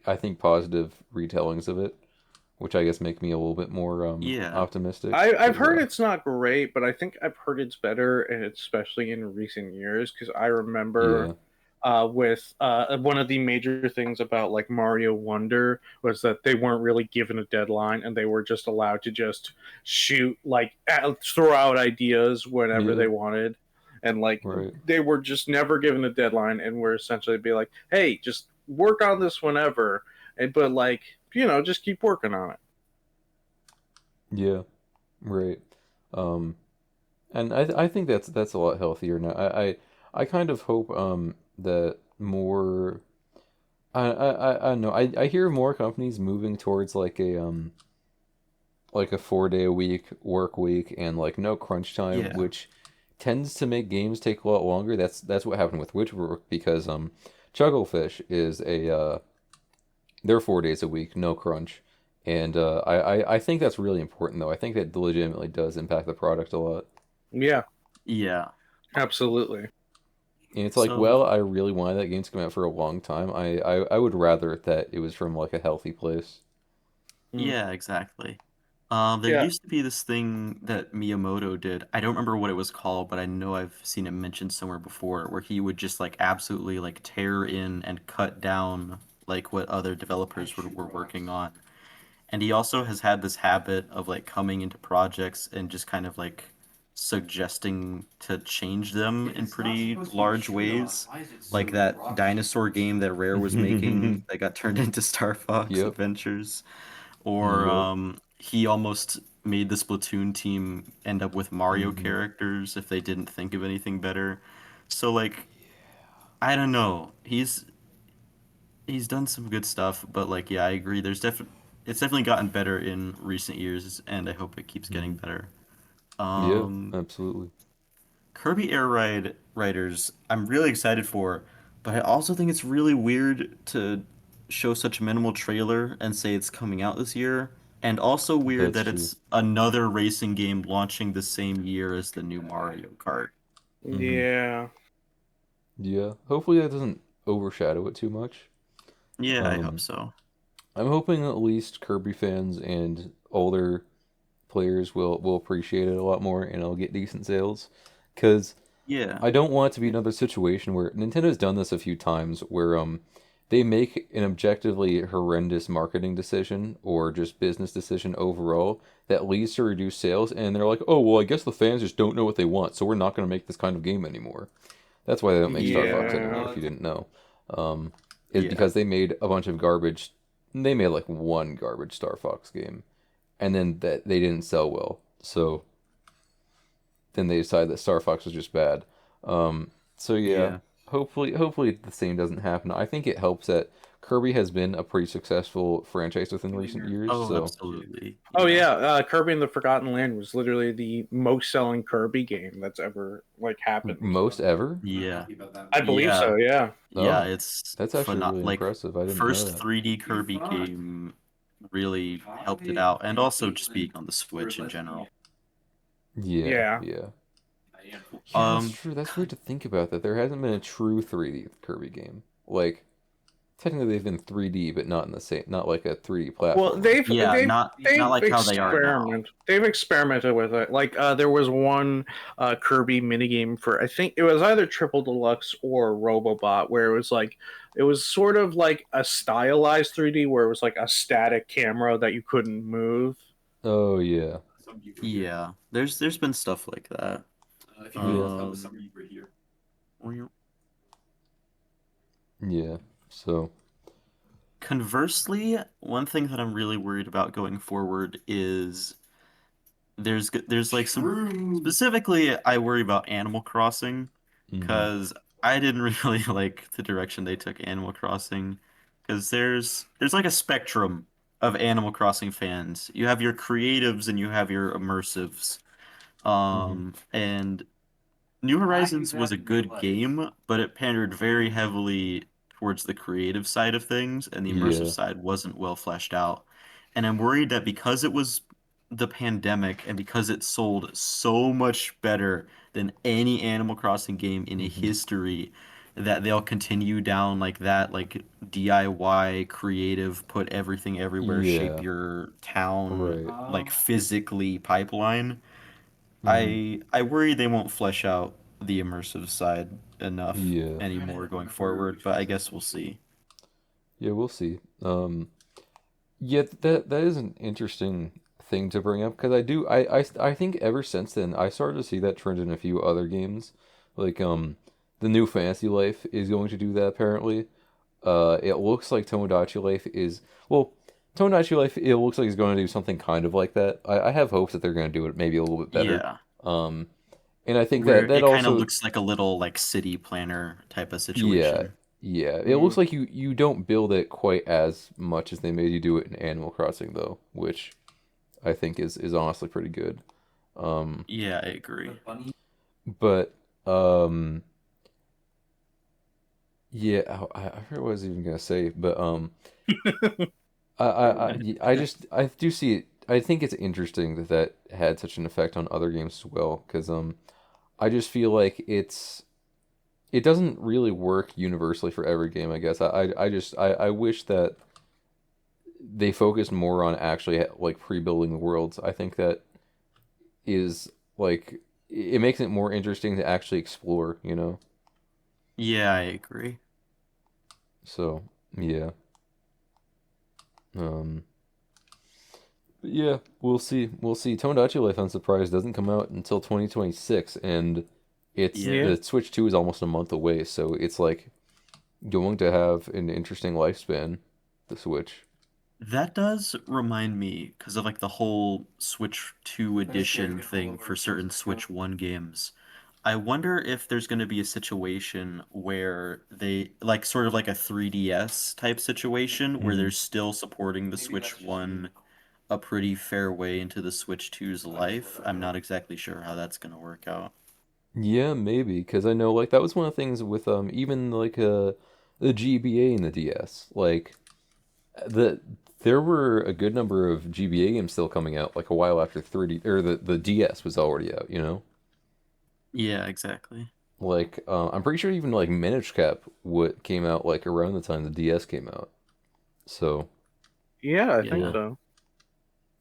I think, positive retellings of it, which I guess make me a little bit more Yeah. optimistic. I've Because heard it's not great, but I think I've heard it's better, and especially in recent years, because I remember yeah, with one of the major things about like Mario Wonder was that they weren't really given a deadline, and they were just allowed to just shoot like throw out ideas whenever yeah, they wanted, and like right, they were just never given a deadline, and were essentially be like, hey, just work on this whenever, and but like just keep working on it. yeah, right. Um, and I think that's a lot healthier now. I kind of hope that more. I don't know. I hear more companies moving towards like a 4 day a week work week and like no crunch time, Yeah. which tends to make games take a lot longer. That's what happened with Witchwork because Chugglefish is a they're 4 days a week, no crunch. And I think that's really important though. I think that legitimately does impact the product a lot. Yeah, Yeah. absolutely. And it's like, So well, I really wanted that game to come out for a long time. I would rather that it was from like a healthy place. Mm. yeah, exactly. There Yeah, used to be this thing that Miyamoto did. I don't remember what it was called, but I know I've seen it mentioned somewhere before, where he would just like absolutely like tear in and cut down like what other developers were working on. And he also has had this habit of like coming into projects and just kind of like suggesting to change them in pretty large ways. Like that dinosaur game that Rare was making that got turned into Star Fox Yep. Adventures. Or Yep. he almost made the Splatoon team end up with Mario Hmm. characters if they didn't think of anything better. So like I don't know. He's done some good stuff, but like yeah, I agree. It's definitely gotten better in recent years, and I hope it keeps getting Hmm. better. Yeah, Um, absolutely. Kirby Air Ride Riders, I'm really excited for, but I also think it's really weird to show such a minimal trailer and say it's coming out this year, and also weird That's that true. it's another racing game launching the same year as the new Mario Kart. Hmm. yeah. Yeah. Hopefully that doesn't overshadow it too much. Yeah, I hope Um, so. I'm hoping at least Kirby fans and older players will appreciate it a lot more and it'll get decent sales. Because Yeah. I don't want it to be another situation where Nintendo's done this a few times where they make an objectively horrendous marketing decision or just business decision overall that leads to reduced sales and they're like, "Oh, well, I guess the fans just don't know what they want, so we're not going to make this kind of game anymore." That's why they don't make Star Fox anymore, Yeah. if you didn't know. Um, is Yeah. because they made a bunch of garbage. They made like one garbage Star Fox game, and then that they didn't sell well. So then they decided that Star Fox was just bad. So yeah, Yeah. hopefully the same doesn't happen. I think it helps that Kirby has been a pretty successful franchise within recent years. Oh, So absolutely. Oh Yeah. yeah, Kirby and the Forgotten Land was literally the most selling Kirby game that's ever like happened. most ever. Yeah. I believe Yeah. so. Yeah. Yeah, Oh, it's that's actually phenom really like impressive. I didn't know first that. 3D Kirby game really helped it out, and also just being on the Switch in general. Yeah, Yeah. yeah. Yeah, that's Um, true. That's weird to think about that there hasn't been a true 3D Kirby game. Like technically they've been 3D, but not in the same, not like a 3D Well, platformer. yeah, not like how they are now. they've experimented with it. Like there was one Kirby minigame for I think it was either Triple Deluxe or Robobot where it was sort of like a stylized 3D where it was like a static camera that you couldn't move. Oh yeah, Yeah, there's been stuff like that. yeah, Um, yeah. So Conversely, one thing that I'm really worried about going forward is there's like some specifically I worry about Animal Crossing Hmm. because I didn't really like the direction they took Animal Crossing because there's like a spectrum of Animal Crossing fans. You have your creatives and you have your immersives. Hmm. And New Horizons was a good game, but it pandered very heavily towards the creative side of things, and the immersive Yeah. side wasn't well fleshed out. And I'm worried that because it was the pandemic and because it sold so much better than any Animal Crossing game in Hmm. history, that they'll continue down like that, like DIY, creative, put everything everywhere, shape Yeah. your town, Right. like physically pipeline. Hmm. I worry they won't flesh out the immersive side enough Yeah. anymore going forward, but I guess we'll see. Yeah, we'll see. Yeah, that is an interesting thing to bring up because I think ever since then I started to see that trend in a few other games. Like the new Fantasy Life is going to do that apparently. It looks like Tomodachi Life is well, Tomodachi Life it looks like it's going to do something kind of like that. I have hopes that they're going to do it maybe a little bit better. Yeah, Um, and I think where that it kind of also looks like a little like city planner type of yeah, situation. yeah. It looks Mm. like you don't build it quite as much as they made you do it in Animal Crossing though, which I think is honestly pretty good. Um, Yeah, I agree. but um, yeah, I forget what I was even gonna say, but I do see it. I think it's interesting that that had such an effect on other games as well, because I just feel like it doesn't really work universally for every game. I guess I wish that they focused more on actually like pre-building the worlds. I think that is like it makes it more interesting to actually explore, you know? Yeah, I agree. So, yeah. Um, but yeah, we'll see. We'll see. Tomodachi Life, I'm surprised, doesn't come out until 2026, and it's Yeah. Yeah. the Switch 2 is almost a month away, so it's like going to have an interesting lifespan, the Switch. That does remind me, because of like the whole Switch 2 edition thing for certain Switch 1 games. I wonder if there's going to be a situation where they, like sort of like a 3DS type situation, where Hmm. they're still supporting the Switch 1 a pretty fair way into the Switch 2's life. I'm not exactly sure how that's going to work out. Yeah, maybe, because I know like that was one of the things with even like the GBA and the DS. Like the there were a good number of GBA games still coming out like a while after 3D or the DS was already out, you know? Yeah, exactly. Like I'm pretty sure even like Minish Cap what came out like around the time the DS came out. So, Yeah, I think yeah. Yeah. so.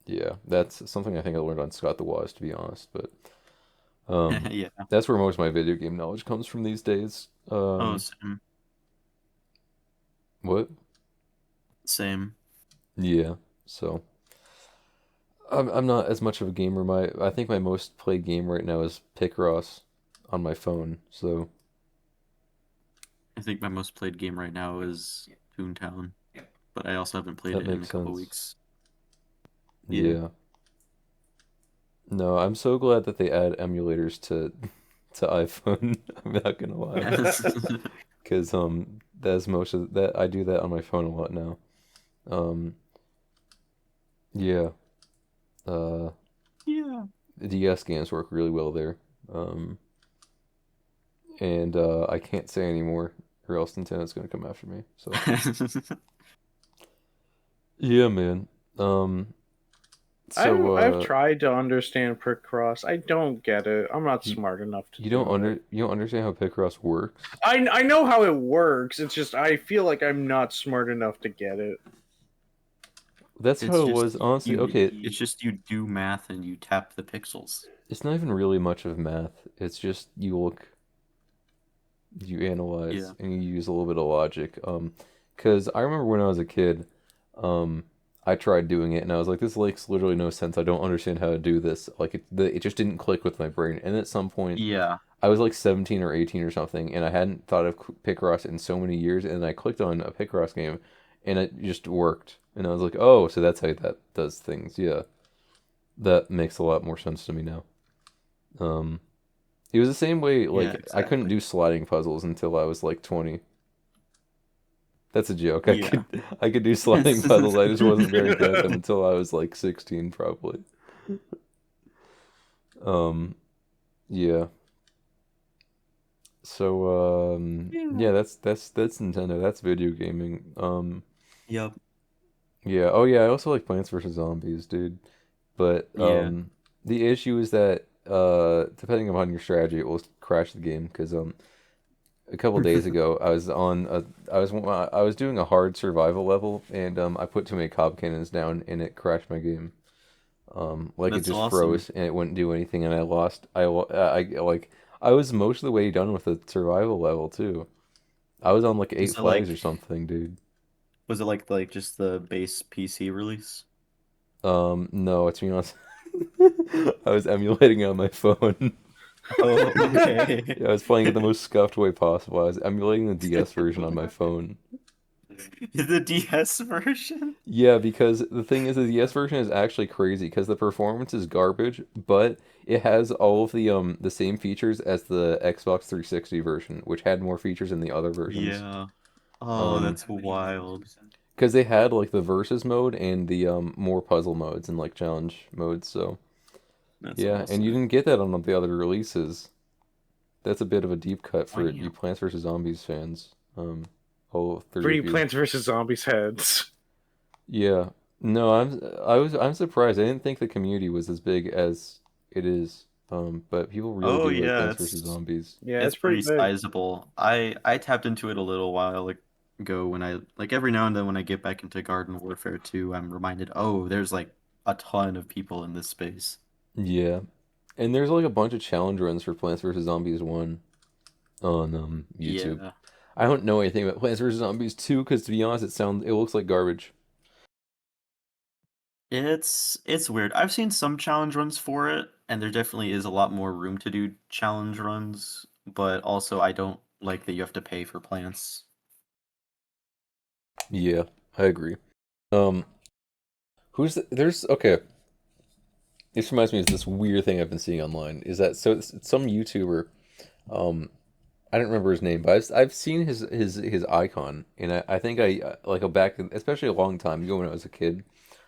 Yeah, that's something I think I learned on Scott the Wise to be honest, but um Yeah. that's where most of my video game knowledge comes from these days. Oh, same. What? Same. Yeah. So, I'm not as much of a gamer. I think my most played game right now is Picross on my phone. So, I think my most played game right now is Toontown, but I also haven't played that it in a makes couple sense. weeks. Yeah. Yeah. No, I'm so glad that they add emulators to iPhone. I'm not gonna lie, because that's most of that I do that on my phone a lot now. Um, yeah. Uh, Yeah. the DS games work really well there. Um, and I can't say anymore, or else Nintendo's gonna come after me. So, yeah, man. Um, so I've tried to understand Picross. I don't get it. I'm not you smart enough to do it. you don't understand how Picross works. I know how it works. It's just I feel like I'm not smart enough to get it. That's It's how it just was, honestly. you Okay, it's just you do math and you tap the pixels. it's not even really much of math. It's just you look, you Yeah. analyze, and you use a little bit of logic. Because I remember when I was a kid, I tried doing it, and I was like, this makes literally no sense. I don't understand how to do this. Like it just didn't click with my brain. And at some point, Yeah. I was like 17 or 18 or something, and I hadn't thought of Picross in so many years, and I clicked on a Picross game, and it just worked. And I was like, oh, so that's how that does things. Yeah. That makes a lot more sense to me now. Um, it was the same way. Yeah, Like I couldn't exactly. do sliding puzzles until I was like 20. That's a joke. Yeah. I could do sliding puzzles. I just wasn't very good at them until I was like 16, probably. Um, yeah. So yeah, that's Nintendo. That's video gaming. Yep. Yeah. Oh yeah, I also like Plants vs Zombies, dude. But Yeah. the issue is that depending upon your strategy, it will crash the game because a couple days ago I was doing a hard survival level and I put too many cob cannons down and it crashed my game. Like it That's just awesome. froze and it wouldn't do anything and I lost. I was most of the way done with the survival level too. I was on like eight Was it flags or like something, dude. was it like just the base PC release? No, it's me honest. I was emulating it on my phone. Oh, okay. Yeah, I was playing it the most scuffed way possible. I was emulating the DS version on my phone. The DS version? Yeah, because the thing is, the DS version is actually crazy because the performance is garbage, but it has all of the same features as the Xbox 360 version, which had more features than the other versions. Yeah. Oh, Um, that's wild. because they had like the versus mode and the more puzzle modes and like challenge modes. So That's yeah, and you awesome. didn't get that on the other releases. That's a bit of a deep cut for you Wow. Plants vs Zombies fans. All three Three of you. Plants vs Zombies heads. Yeah. No, I'm surprised. I didn't think the community was as big as it is. But people really Oh do like yeah, Plants vs Zombies. Yeah, it's it's pretty pretty big. sizable. I tapped into it a little while ago when I like every now and then when I get back into Garden Warfare 2, I'm reminded, oh, there's like a ton of people in this space. Yeah. And there's like a bunch of challenge runs for Plants vs Zombies 1 on YouTube. Yeah. I don't know anything about Plants vs Zombies 2 because to be honest, it looks like garbage. It's weird. I've seen some challenge runs for it, and there definitely is a lot more room to do challenge runs, but also I don't like that you have to pay for plants. Yeah, I agree. Um, there's okay. This reminds me of this weird thing I've been seeing online. Is that so? It's some YouTuber. Um, I don't remember his name, but I've seen his icon, and I think like a back, especially a long time ago when I was a kid.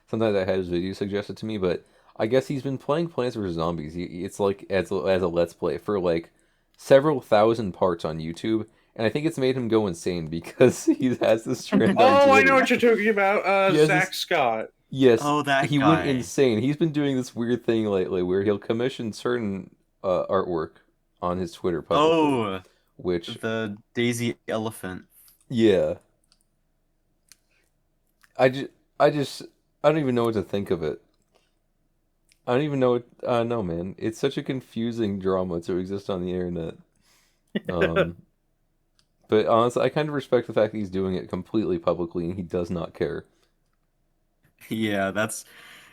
Sometimes I had his video suggested to me, but I guess he's been playing Plants vs Zombies. It's like as a let's play for like several thousand parts on YouTube, and I think it's made him go insane because he has this trend on Oh, I know Twitter. what you're talking about. He has Zach this Scott. Yes, Oh, that he went guy. insane. He's been doing this weird thing lately where he'll commission certain artwork on his Twitter publicly, Oh, which the Daisy elephant. yeah. I just, I just, I don't even know what to think of it. I don't even know what, no, man. It's such a confusing drama to exist on the internet. Um, but honestly, I kind of respect the fact that he's doing it completely publicly and he does not care. Yeah,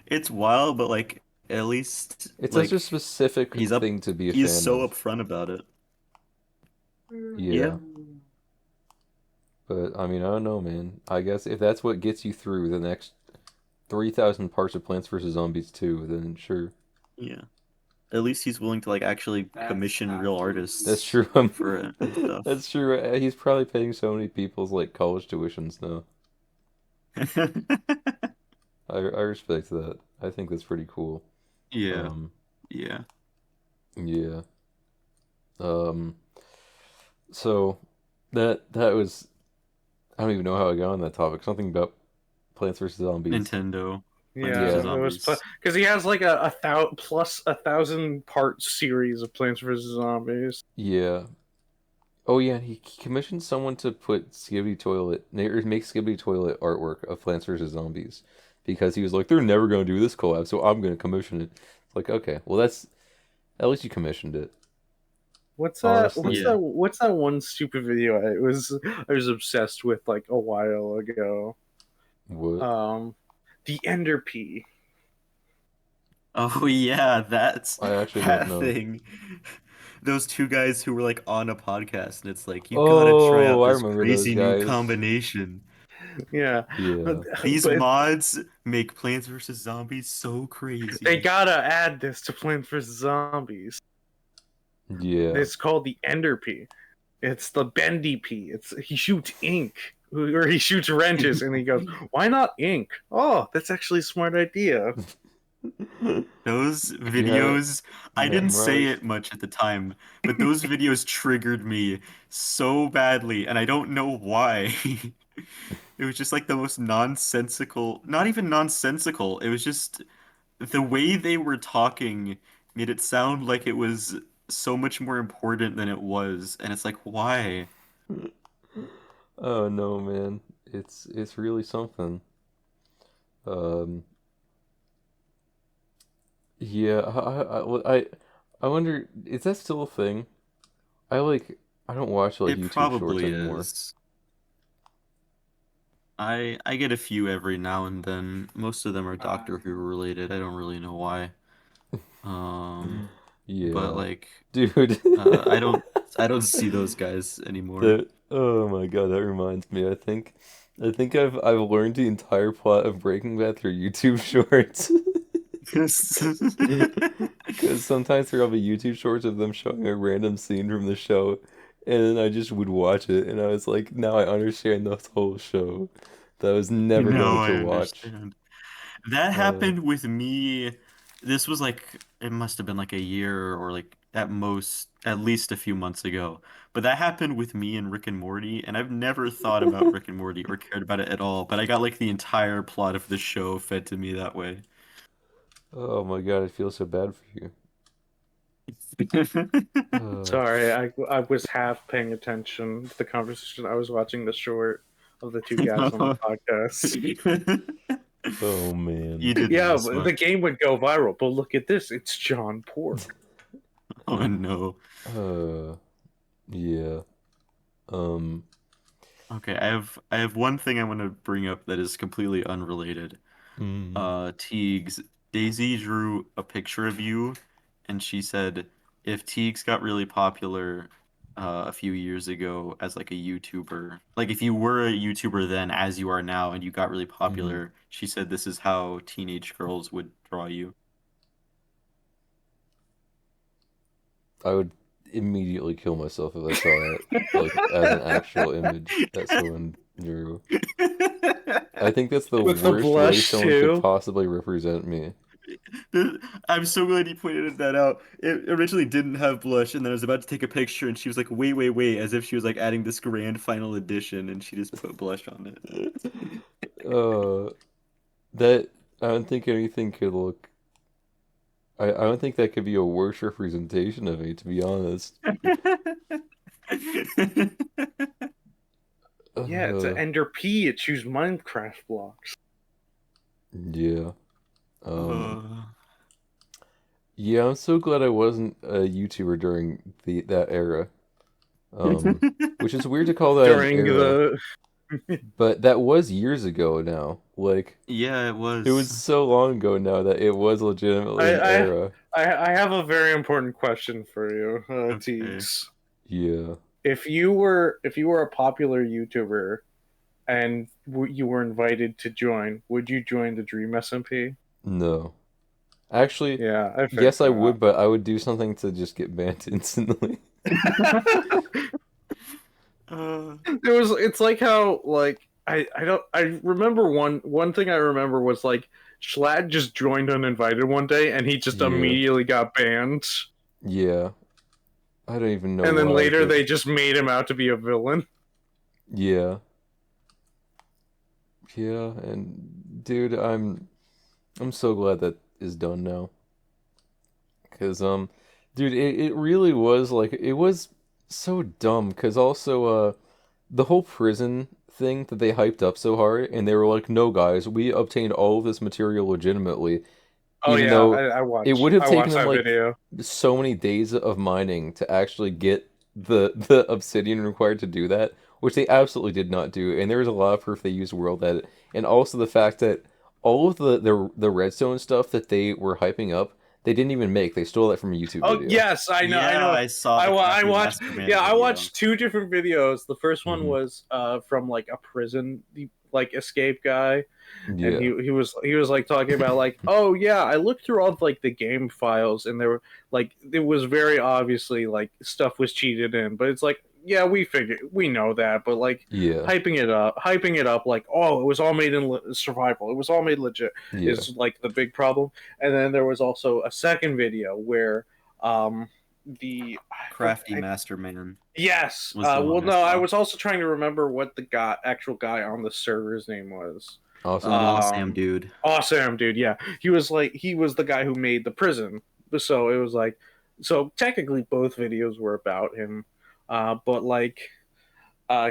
it's wild, but like at least It's such a like specific he's up thing to be a he's fan so of. upfront about it. Yeah, Yeah. but I mean, I don't know, man. I guess if that's what gets you through the next 3,000 parts of Plants vs. Zombies 2, then sure. Yeah. At least he's willing to like actually commission real That's artists true. for it and stuff. That's true. He's probably paying so many people's like college tuitions now. I respect that. I think that's pretty cool. Yeah. Um, Yeah. yeah. Um, so that was I don't even know how I got on that topic. Something about Plants vs. Zombies. Nintendo. Plants Yeah, vs Yeah. it was Zombies. because he has like a plus 1,000 part series of Plants vs Zombies. Yeah. Oh yeah, he commissioned someone to put Skibidi Toilet, or make Skibidi Toilet artwork of Plants vs Zombies, because he was like, they're never gonna do this collab, so I'm gonna commission it. It's like, okay, well that's at least you commissioned it. What's that? What's Honestly, Yeah. that? What's that one stupid video I was obsessed with like a while ago? what? The Ender Pea. Oh yeah, that's I actually don't that know. thing. Those two guys who were like on a podcast, and it's like, you gotta try Oh, out I this remember those crazy new guys. combination. Yeah. Yeah. These But mods make Plants vs Zombies so crazy. they gotta add this to Plants vs Zombies. Yeah. It's called the Ender P. It's the Bendy P. He shoots ink, or he shoots wrenches, and he goes, "Why not ink? Oh, that's actually a smart idea." Those You have it videos, I didn't say memorized? it much at the time, but those videos triggered me so badly, and I don't know why. It was just like the most nonsensical, not even nonsensical, it was just the way they were talking made it sound like it was so much more important than it was, and it's like, why? Oh no, man. It's really something. Um, yeah, I wonder, is that still a thing? I don't watch like It YouTube Shorts probably anymore. is. I get a few every now and then. Most of them are Doctor Who related. I don't really know why. But Yeah, like, dude. I don't see those guys anymore. That oh my God, that reminds me. I think I've learned the entire plot of Breaking Bad through YouTube Shorts. Because sometimes there'll be YouTube Shorts of them showing a random scene from the show, and then I just would watch it, and I was like, now I understand the whole show that I was never No, going I to watch. understand. That Uh, happened with me. This was like, it must have been like a year or like at most, at least a few months ago. But that happened with me and Rick and Morty, and I've never thought about Rick and Morty or cared about it at all. But I got like the entire plot of the show fed to me that way. oh my God, I feel so bad for you. Uh, Sorry, I was half paying attention to the conversation. I was watching the short of the two guys on the podcast. oh You man. did Yeah, really but the smart. game would go viral. But look at this. It's John Pork. Oh no. Uh, yeah. Um, Okay, I have one thing I want to bring up that is completely unrelated. mm, Teagues, Daisy drew a picture of you, and she said if Teagues got really popular a few years ago as like a YouTuber, like if you were a YouTuber then as you are now and you got really mm. popular, she said this is how teenage girls would draw you. I would immediately kill myself if I saw it, like as an actual image that someone drew. I think that's the With the worst way blush, someone could too. possibly represent me. I'm so glad you pointed that out. It originally didn't have blush, and then I was about to take a picture, and she was like, "Wait, wait, wait," as if she was like adding this grand final edition, and she just put blush on it. Uh, that I don't think anything could look. I don't think that could be a worse representation of me, to be honest. Yeah, it's an Uh, Ender P. It shoots Minecraft blocks. yeah. Um, Uh, yeah, I'm so glad I wasn't a YouTuber during that era. Um, which is weird to call that an During era, the but that was years ago now. Like, yeah, it it was. was so long ago now that it was legitimately an I, I era. I have a very important question for you, Okay. Teagues. Yeah. If you were a popular YouTuber and you were invited to join, would you join the Dream SMP? No. Actually, Yeah, I figured yes, I would, but I would do something to just get banned instantly. that. Uh, It's like how like I don't I remember one thing I remember was like Schlatt just joined uninvited one day and he just Yeah. immediately got banned. Yeah. I don't even know And then why, later but they just made him out to be a villain. yeah. Yeah, and dude, I'm so glad that is done now. 'Cause dude, it really was like it was so dumb 'cause also the whole prison thing that they hyped up so hard and they were like, "No guys, we obtained all of this material legitimately." Oh Even yeah, though I it would watched have I taken watched them that like video. so many days of mining to actually get the obsidian required to do that, which they absolutely did not do. And there was a lot of proof they used World Edit, and also the fact that all of the redstone stuff that they were hyping up, they didn't even make. They stole that from a YouTube Oh video. yes, I yeah, know. I saw I the wa- I Crappy watched Master Man yeah, I video. watched two different videos. The first one Hmm. was from like a prison like escape guy, and Yeah. he was like talking about like, oh yeah, I looked through all of, like the game files, and there were like it was very obviously like stuff was cheated in, but it's like, yeah, we know that, but like Yeah. hyping it up like, oh, it was all made in survival, it was all made legit, Yeah. is like the big problem. And then there was also a second video where um the Crafty Master Man yes, was the well one I no, I saw. was also trying to remember what the actual guy on the server's name was. Awesome, dude. Awesome dude. Awesome, dude. Yeah, he was like he was the guy who made the prison. So it was like, so technically both videos were about him, but like,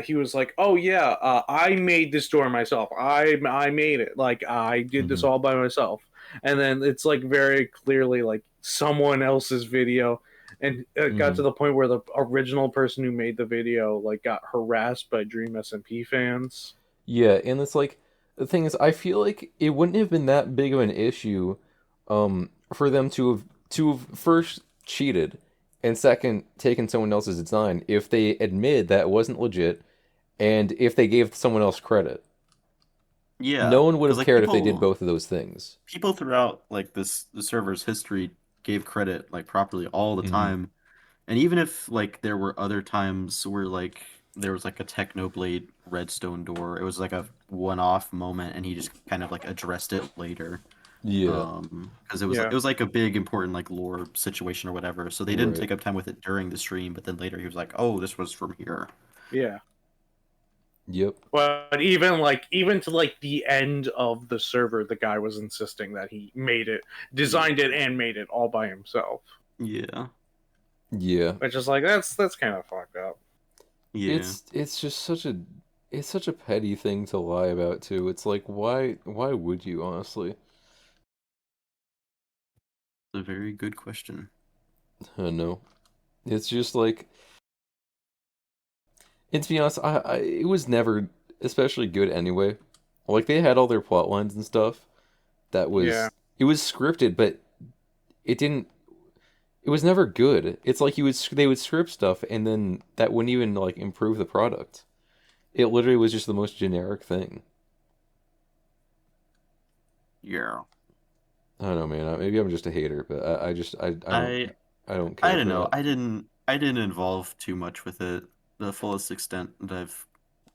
he was like, oh yeah, I made this door myself. I made it. Like I did this Mhm. all by myself. And then it's like very clearly like someone else's video. And it got to Mhm. the point where the original person who made the video like got harassed by Dream SMP fans. Yeah, and it's like the thing is, I feel like it wouldn't have been that big of an issue, for them to have first cheated and second taken someone else's design if they admitted that it wasn't legit and if they gave someone else credit. No Yeah, one would because have like cared if they did both of those things. people throughout like the server's history gave credit like properly all the Hmm. time. And even if like there were other times where like there was like a Technoblade redstone door, it was like a one-off moment and he just kind of like addressed it later. Yeah, Because it Yeah, was like a big important like lore situation or whatever. So they didn't right. take up time with it during the stream, but then later he was like, "Oh, this was from here." yeah. Yep. But even to like the end of the server, the guy was insisting that he made it, designed it, and made it all by himself. Yeah. Yeah. Which is like that's kind of fucked up. Yeah. It's just such a petty thing to lie about too. It's like why would you honestly? It's a very good question. I don't know. It's just like, and to be honest, it was never especially good anyway. Like they had all their plot lines and stuff. That Yeah, was it was scripted, but it didn't. It was never good. It's like they would script stuff, and then that wouldn't even like improve the product. It literally was just the most generic thing. Yeah. I don't know, man. Maybe I'm just a hater, but I just I I don't I care don't for know. that. I didn't involve too much with it. The fullest extent that I've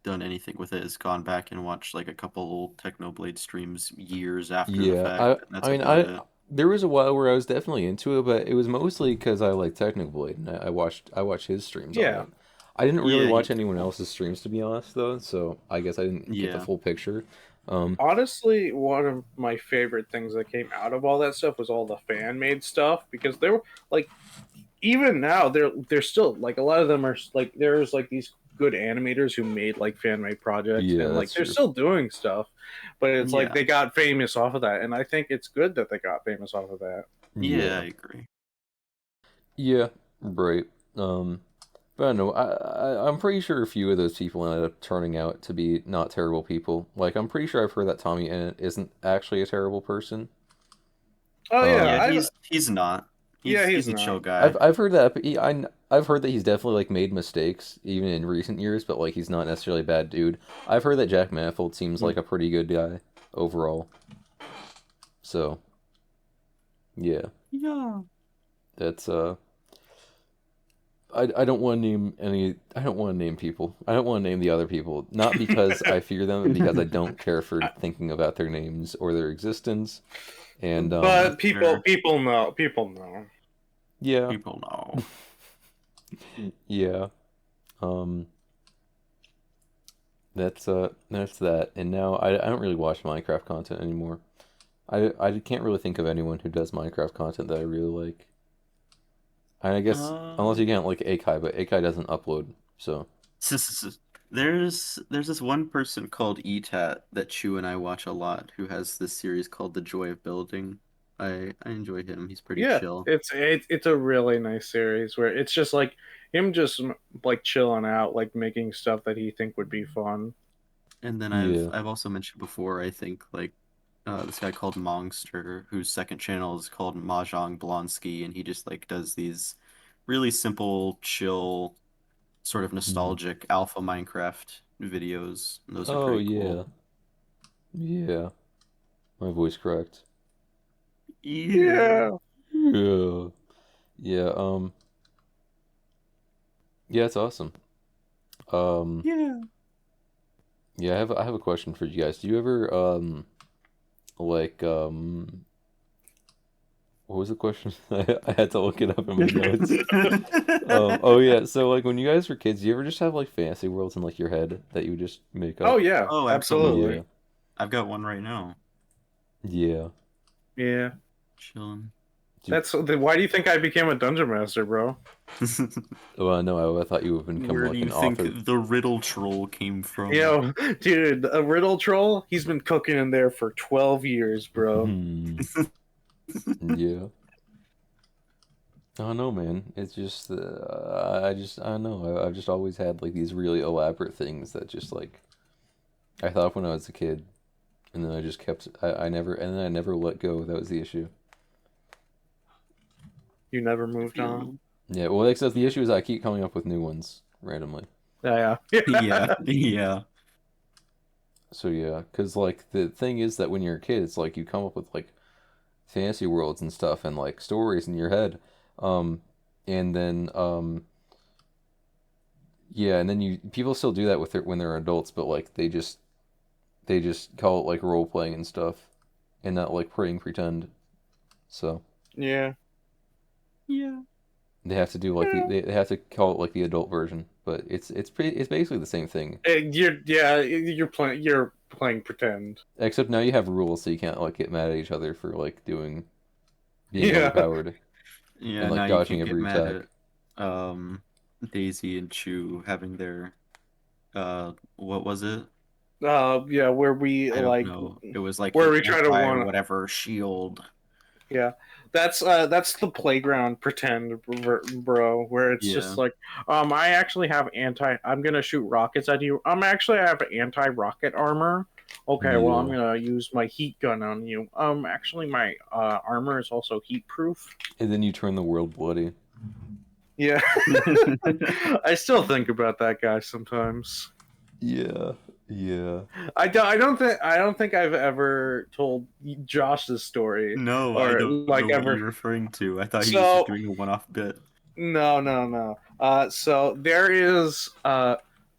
done anything with it is gone back and watched like a couple old Technoblade streams years after the Yeah, fact, and I that's mean about it. there was a while where I was definitely into it, but it was mostly because I like Technoblade and I watched his streams on yeah. it. I didn't really Yeah, watch anyone else's streams to be honest though, so I guess I didn't get the yeah, full picture. Um, Honestly, one of my favorite things that came out of all that stuff was all the fan made stuff, because they were like, even now they're still like, a lot of them are like, there's like these good animators who made like fan made projects, yeah, and like that's they're true. still doing stuff, but it's like yeah, they got famous off of that, and I think it's good that they got famous off of that. yeah. Yeah, I agree. yeah, right. But I don't know. I'm pretty sure a few of those people ended up turning out to be not terrible people. Like I'm pretty sure I've heard that Tommy Ennett isn't actually a terrible person. Oh yeah, Um, Yeah, I he's not. yeah, He's he's a chill not. guy. I've heard that, but I've heard that he's definitely like made mistakes even in recent years, but like he's not necessarily a bad dude. I've heard that Jack Manifold seems Mm. like a pretty good guy overall. So yeah, Yeah. that's I don't want to name any. I don't want to name people. I don't want to name the other people, not because I fear them, but because I don't care for thinking about their names or their existence. And But That's fair. people know. yeah, People know. yeah. Um, that's that. And now I don't really watch Minecraft content anymore. I can't really think of anyone who does Minecraft content that I really like. I guess unless you Um, count like Akai, but Akai doesn't upload. So there's this one person called Etat that Chu and I watch a lot who has this series called The Joy of Building. I enjoy him. He's pretty Yeah, chill. it's a really nice series where it's just like him just like chilling out, like making stuff that he think would be fun. And then yeah. I've also mentioned before, I think like this guy called Mongster, whose second channel is called Mahjong Blonsky, and he just like does these really simple, chill, sort of Mhm. nostalgic alpha Minecraft videos. And those are Oh pretty cool. yeah. Yeah. My voice cracked. Yeah. Yeah. Yeah, yeah, it's awesome. Um, Yeah. yeah, I have a question for you guys. Do you ever like what was the question? I had to look it up in my notes. Oh yeah, so like when you guys were kids, do you ever just have like fantasy worlds in like your head that you would just make Oh up? yeah, Oh, absolutely. Yeah. absolutely. I've got one right now. Yeah. Yeah. Chilling. Do Why do you think I became a dungeon master, bro? well, no, I thought you would become Where do like you an think author. the riddle troll came from? You know, dude, a riddle troll, he's been cooking in there for 12 years, bro. Hmm. Yeah. I don't know, man. It's just I don't know. I've just always had like these really elaborate things that just like I thought of when I was a kid, and then I just kept I never and then I never let go. That was the issue. You never I moved feel on. you. Yeah, well, except the issue is I keep coming up with new ones randomly. Yeah. Yeah, yeah. So yeah, because like the thing is that when you're a kid, it's like you come up with like fantasy worlds and stuff and like stories in your head, um, and then yeah, and then you people still do that with it when they're adults, but like they just call it like role playing and stuff, and not like playing pretend. So Yeah. Yeah. they have to do like they have to call it like the adult version, but it's basically the same thing. You're playing pretend. Except now you have rules, so you can't like get mad at each other for like being Yeah. overpowered and Yeah, now like you dodging can't get every mad attack. at um Daisy and Chew having their what was it? Yeah, where we I don't like know. It was like where an we try to anti or want whatever shield. yeah. That's the playground pretend, bro, where it's just Yeah. like I actually have I'm going to shoot rockets at you. I have anti-rocket armor. Okay, well, I'm Yeah, going to use my heat gun on you. Actually my armor is also heat proof. and then you turn the world bloody. Yeah. I still think about that guy sometimes. Yeah, yeah. I don't think I've ever told Josh this story No, I or don't like know what ever. you're referring to. I thought he was just So doing a one-off bit. no, no, no. So there is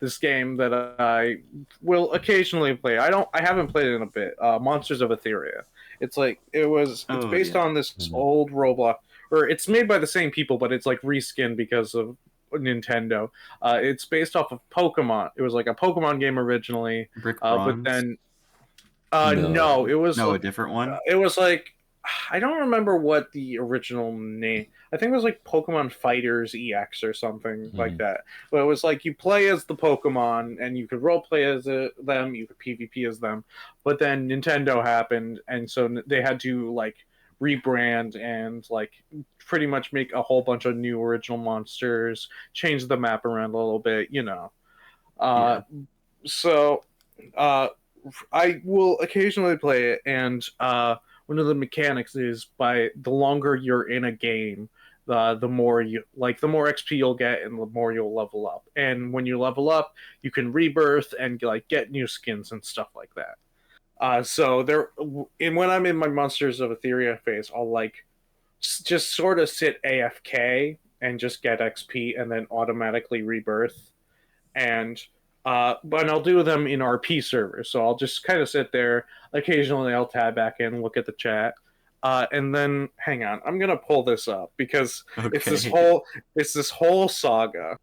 this game that I will occasionally play. I haven't played it in a bit. Monsters of Etheria. It's Oh based yeah. on this Mhm. old Roblox, or it's made by the same people, but it's like reskinned because of Nintendo. It's based off of Pokemon. It was like a Pokemon game originally, Brick but Bronze? then No. no, No, a different one? it was like I don't remember what the original name. I think it was like Pokemon Fighters EX or something like Mhm. that. But it was like you play as the Pokemon and you could role play as them, you could PvP as them. But then Nintendo happened, and so they had to like rebrand and like pretty much make a whole bunch of new original monsters, change the map around a little bit. Uh, Yeah. so uh, I will occasionally play it, and one of the mechanics is by the longer you're in a game, the more the more XP you'll get, and the more you'll level up. And when you level up, you can rebirth and like get new skins and stuff like that. So there, and when I'm in my Monsters of Etheria phase, I'll like just sort of sit AFK and just get XP, and then automatically rebirth and but I'll do them in RP servers. So I'll just kind of sit there. Occasionally, I'll tab back in, look at the chat, and then hang on. I'm gonna pull this up because it's this Okay. whole it's this whole saga.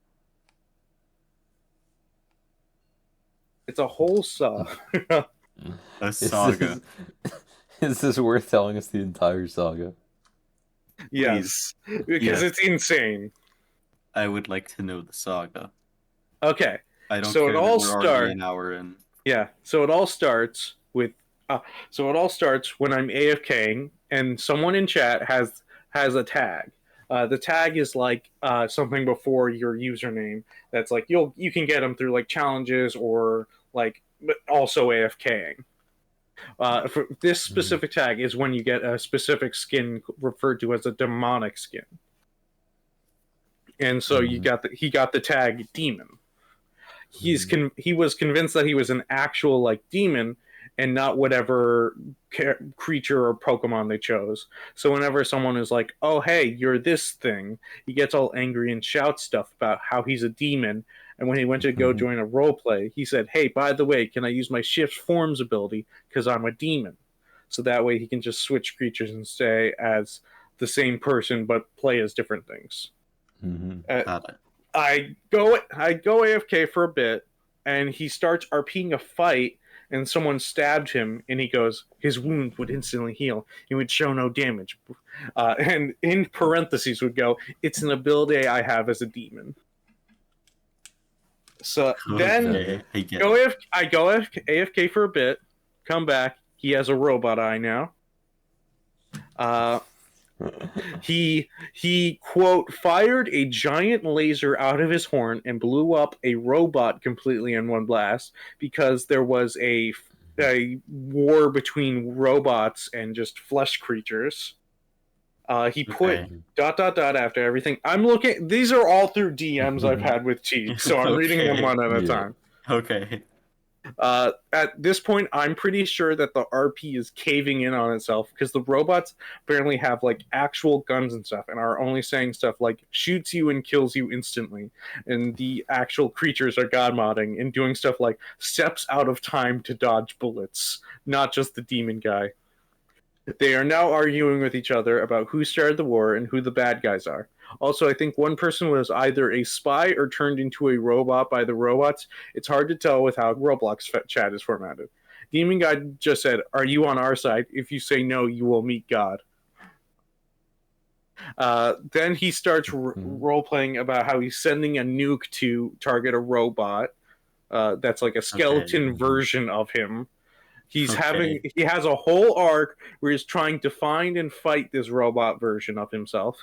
It's a whole saga. A Is saga. this is this worth telling us the entire saga? Yes, because Yes. it's insane. I would like to know the saga. Okay, I don't so it care that all we're already starts. an hour in. Yeah, so it all starts with it all starts when I'm AFKing and someone in chat has a tag. The tag is like something before your username. That's like you can get them through like challenges or like but also AFKing. For this Mhm. specific tag is when you get a specific skin referred to as a demonic skin, and so Mhm. he got the tag demon. Mhm. He was convinced that he was an actual like demon, and not whatever creature or Pokemon they chose. So whenever someone is like, "Oh, hey, you're this thing," he gets all angry and shouts stuff about how he's a demon. And when he went to go join a role play, he said, "Hey, by the way, can I use my shift forms ability because I'm a demon?" So that way he can just switch creatures and stay as the same person but play as different things. Got it. I go AFK for a bit, and he starts RPing a fight, and someone stabbed him, and he goes, his wound would instantly heal. He would show no damage. And in parentheses would go, it's an ability I have as a demon. So then Okay, I get it. I go AFK for a bit, come back, he has a robot eye now. He quote fired a giant laser out of his horn and blew up a robot completely in one blast because there was a war between robots and just flesh creatures. He put ... after everything. I'm looking. These are all through DMs I've had with Cheat, so I'm reading them one at a time. Okay. At this point, I'm pretty sure that the RP is caving in on itself because the robots apparently have like actual guns and stuff and are only saying stuff like shoots you and kills you instantly. And the actual creatures are god modding and doing stuff like steps out of time to dodge bullets, not just the demon guy. They are now arguing with each other about who started the war and who the bad guys are. Also, I think one person was either a spy or turned into a robot by the robots. It's hard to tell with how Roblox chat is formatted. Demon Guy just said, "Are you on our side? If you say no, you will meet God." Then he starts role-playing about how he's sending a nuke to target a robot. That's like a skeleton version of him. He has a whole arc where he's trying to find and fight this robot version of himself.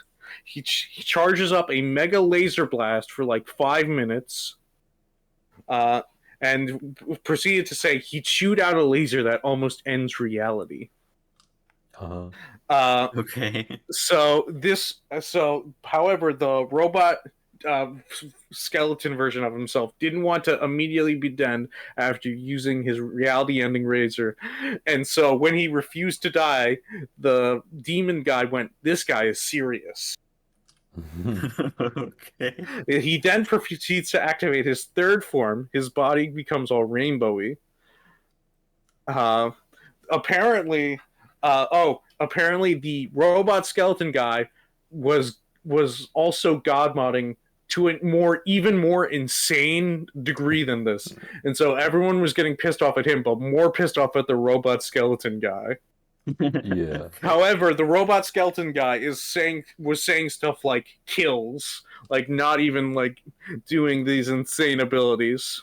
He charges up a mega laser blast for like 5 minutes, and proceeded to say he'd shoot out a laser that almost ends reality. Okay. However, the robot skeleton version of himself didn't want to immediately be dead after using his reality-ending razor, and so when he refused to die, the demon guy went, "This guy is serious." Okay. He then proceeds to activate his third form. His body becomes all rainbowy. Apparently the robot skeleton guy was also god modding to a even more insane degree than this, and so everyone was getting pissed off at him, but more pissed off at the robot skeleton guy. Yeah. However, the robot skeleton guy was saying stuff like kills, like not even like doing these insane abilities.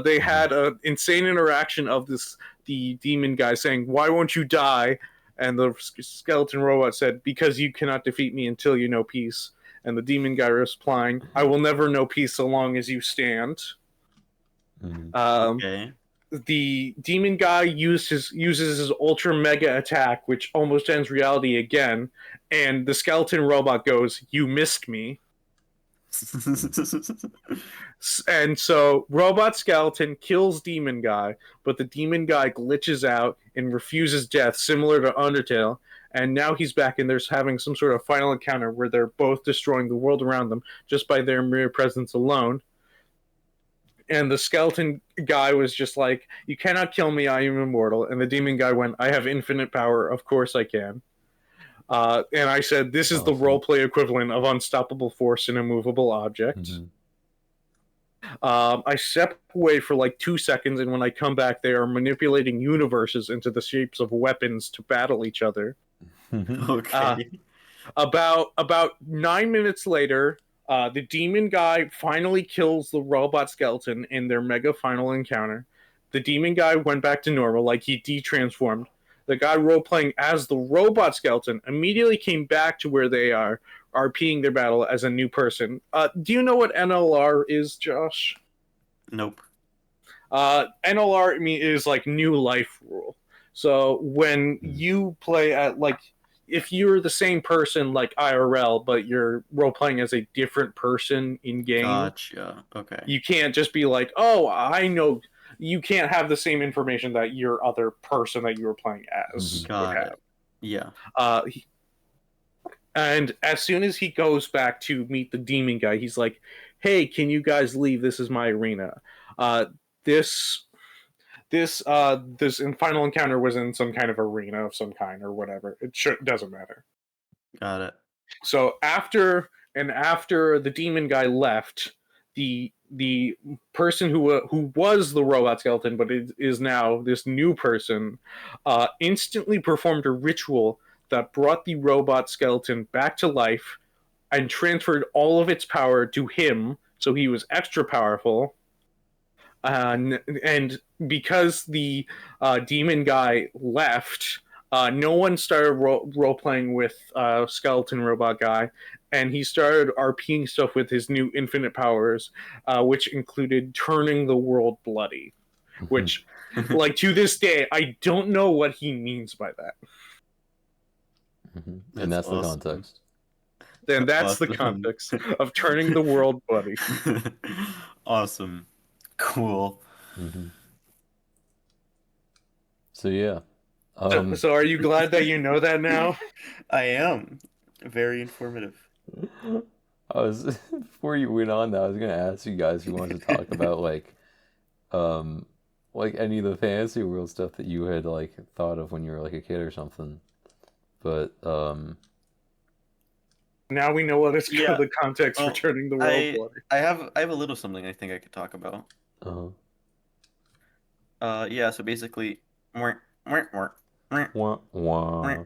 They had an insane interaction of the demon guy saying, "Why won't you die?" And the skeleton robot said, "Because you cannot defeat me until you know peace." And the demon guy replying, "I will never know peace so long as you stand." Okay. The demon guy uses his ultra mega attack, which almost ends reality again, and the skeleton robot goes, "You missed me." And so robot skeleton kills demon guy, but the demon guy glitches out and refuses death, similar to Undertale. And now he's back, and they're having some sort of final encounter where they're both destroying the world around them just by their mere presence alone. And the skeleton guy was just like, "You cannot kill me, I am immortal." And the demon guy went, "I have infinite power, of course I can." And I said, "This is the roleplay equivalent of unstoppable force and immovable object." I step away for like 2 seconds, and when I come back, they are manipulating universes into the shapes of weapons to battle each other. Okay. About 9 minutes later, the demon guy finally kills the robot skeleton in their mega final encounter. The demon guy went back to normal, like he de-transformed. The guy role-playing as the robot skeleton immediately came back to where they are RPing their battle as a new person. Do you know what NLR is, Josh? Nope. NLR is like new life rule. So when you play at like, if you're the same person like IRL, but you're role playing as a different person in game, Gotcha. Okay. you can't just be like, "Oh, I know you can't have the same information that your other person that you were playing as would Got have. it. Yeah. And as soon as he goes back to meet the demon guy, he's like, "Hey, can you guys leave? This is my arena." This final encounter was in some kind of arena of some kind or whatever. Doesn't matter. Got it. So after the demon guy left, the person who was the robot skeleton but is now this new person instantly performed a ritual that brought the robot skeleton back to life and transferred all of its power to him, so he was extra powerful. And because the demon guy left, no one started role playing with skeleton robot guy, and he started RPing stuff with his new infinite powers, which included turning the world bloody. Which, like, to this day, I don't know what he means by that. And that's the awesome. context. Then that's the context of turning the world bloody. Awesome. Cool. So yeah. So are you glad that you know that now? I am. Very informative. Before you went on, I was gonna ask you guys if you wanted to talk about like any of the fantasy world stuff that you had like thought of when you were like a kid or something. But now we know what is the context for turning the world bloody. I have a little something I think I could talk about. Yeah, so basically Wah, wah.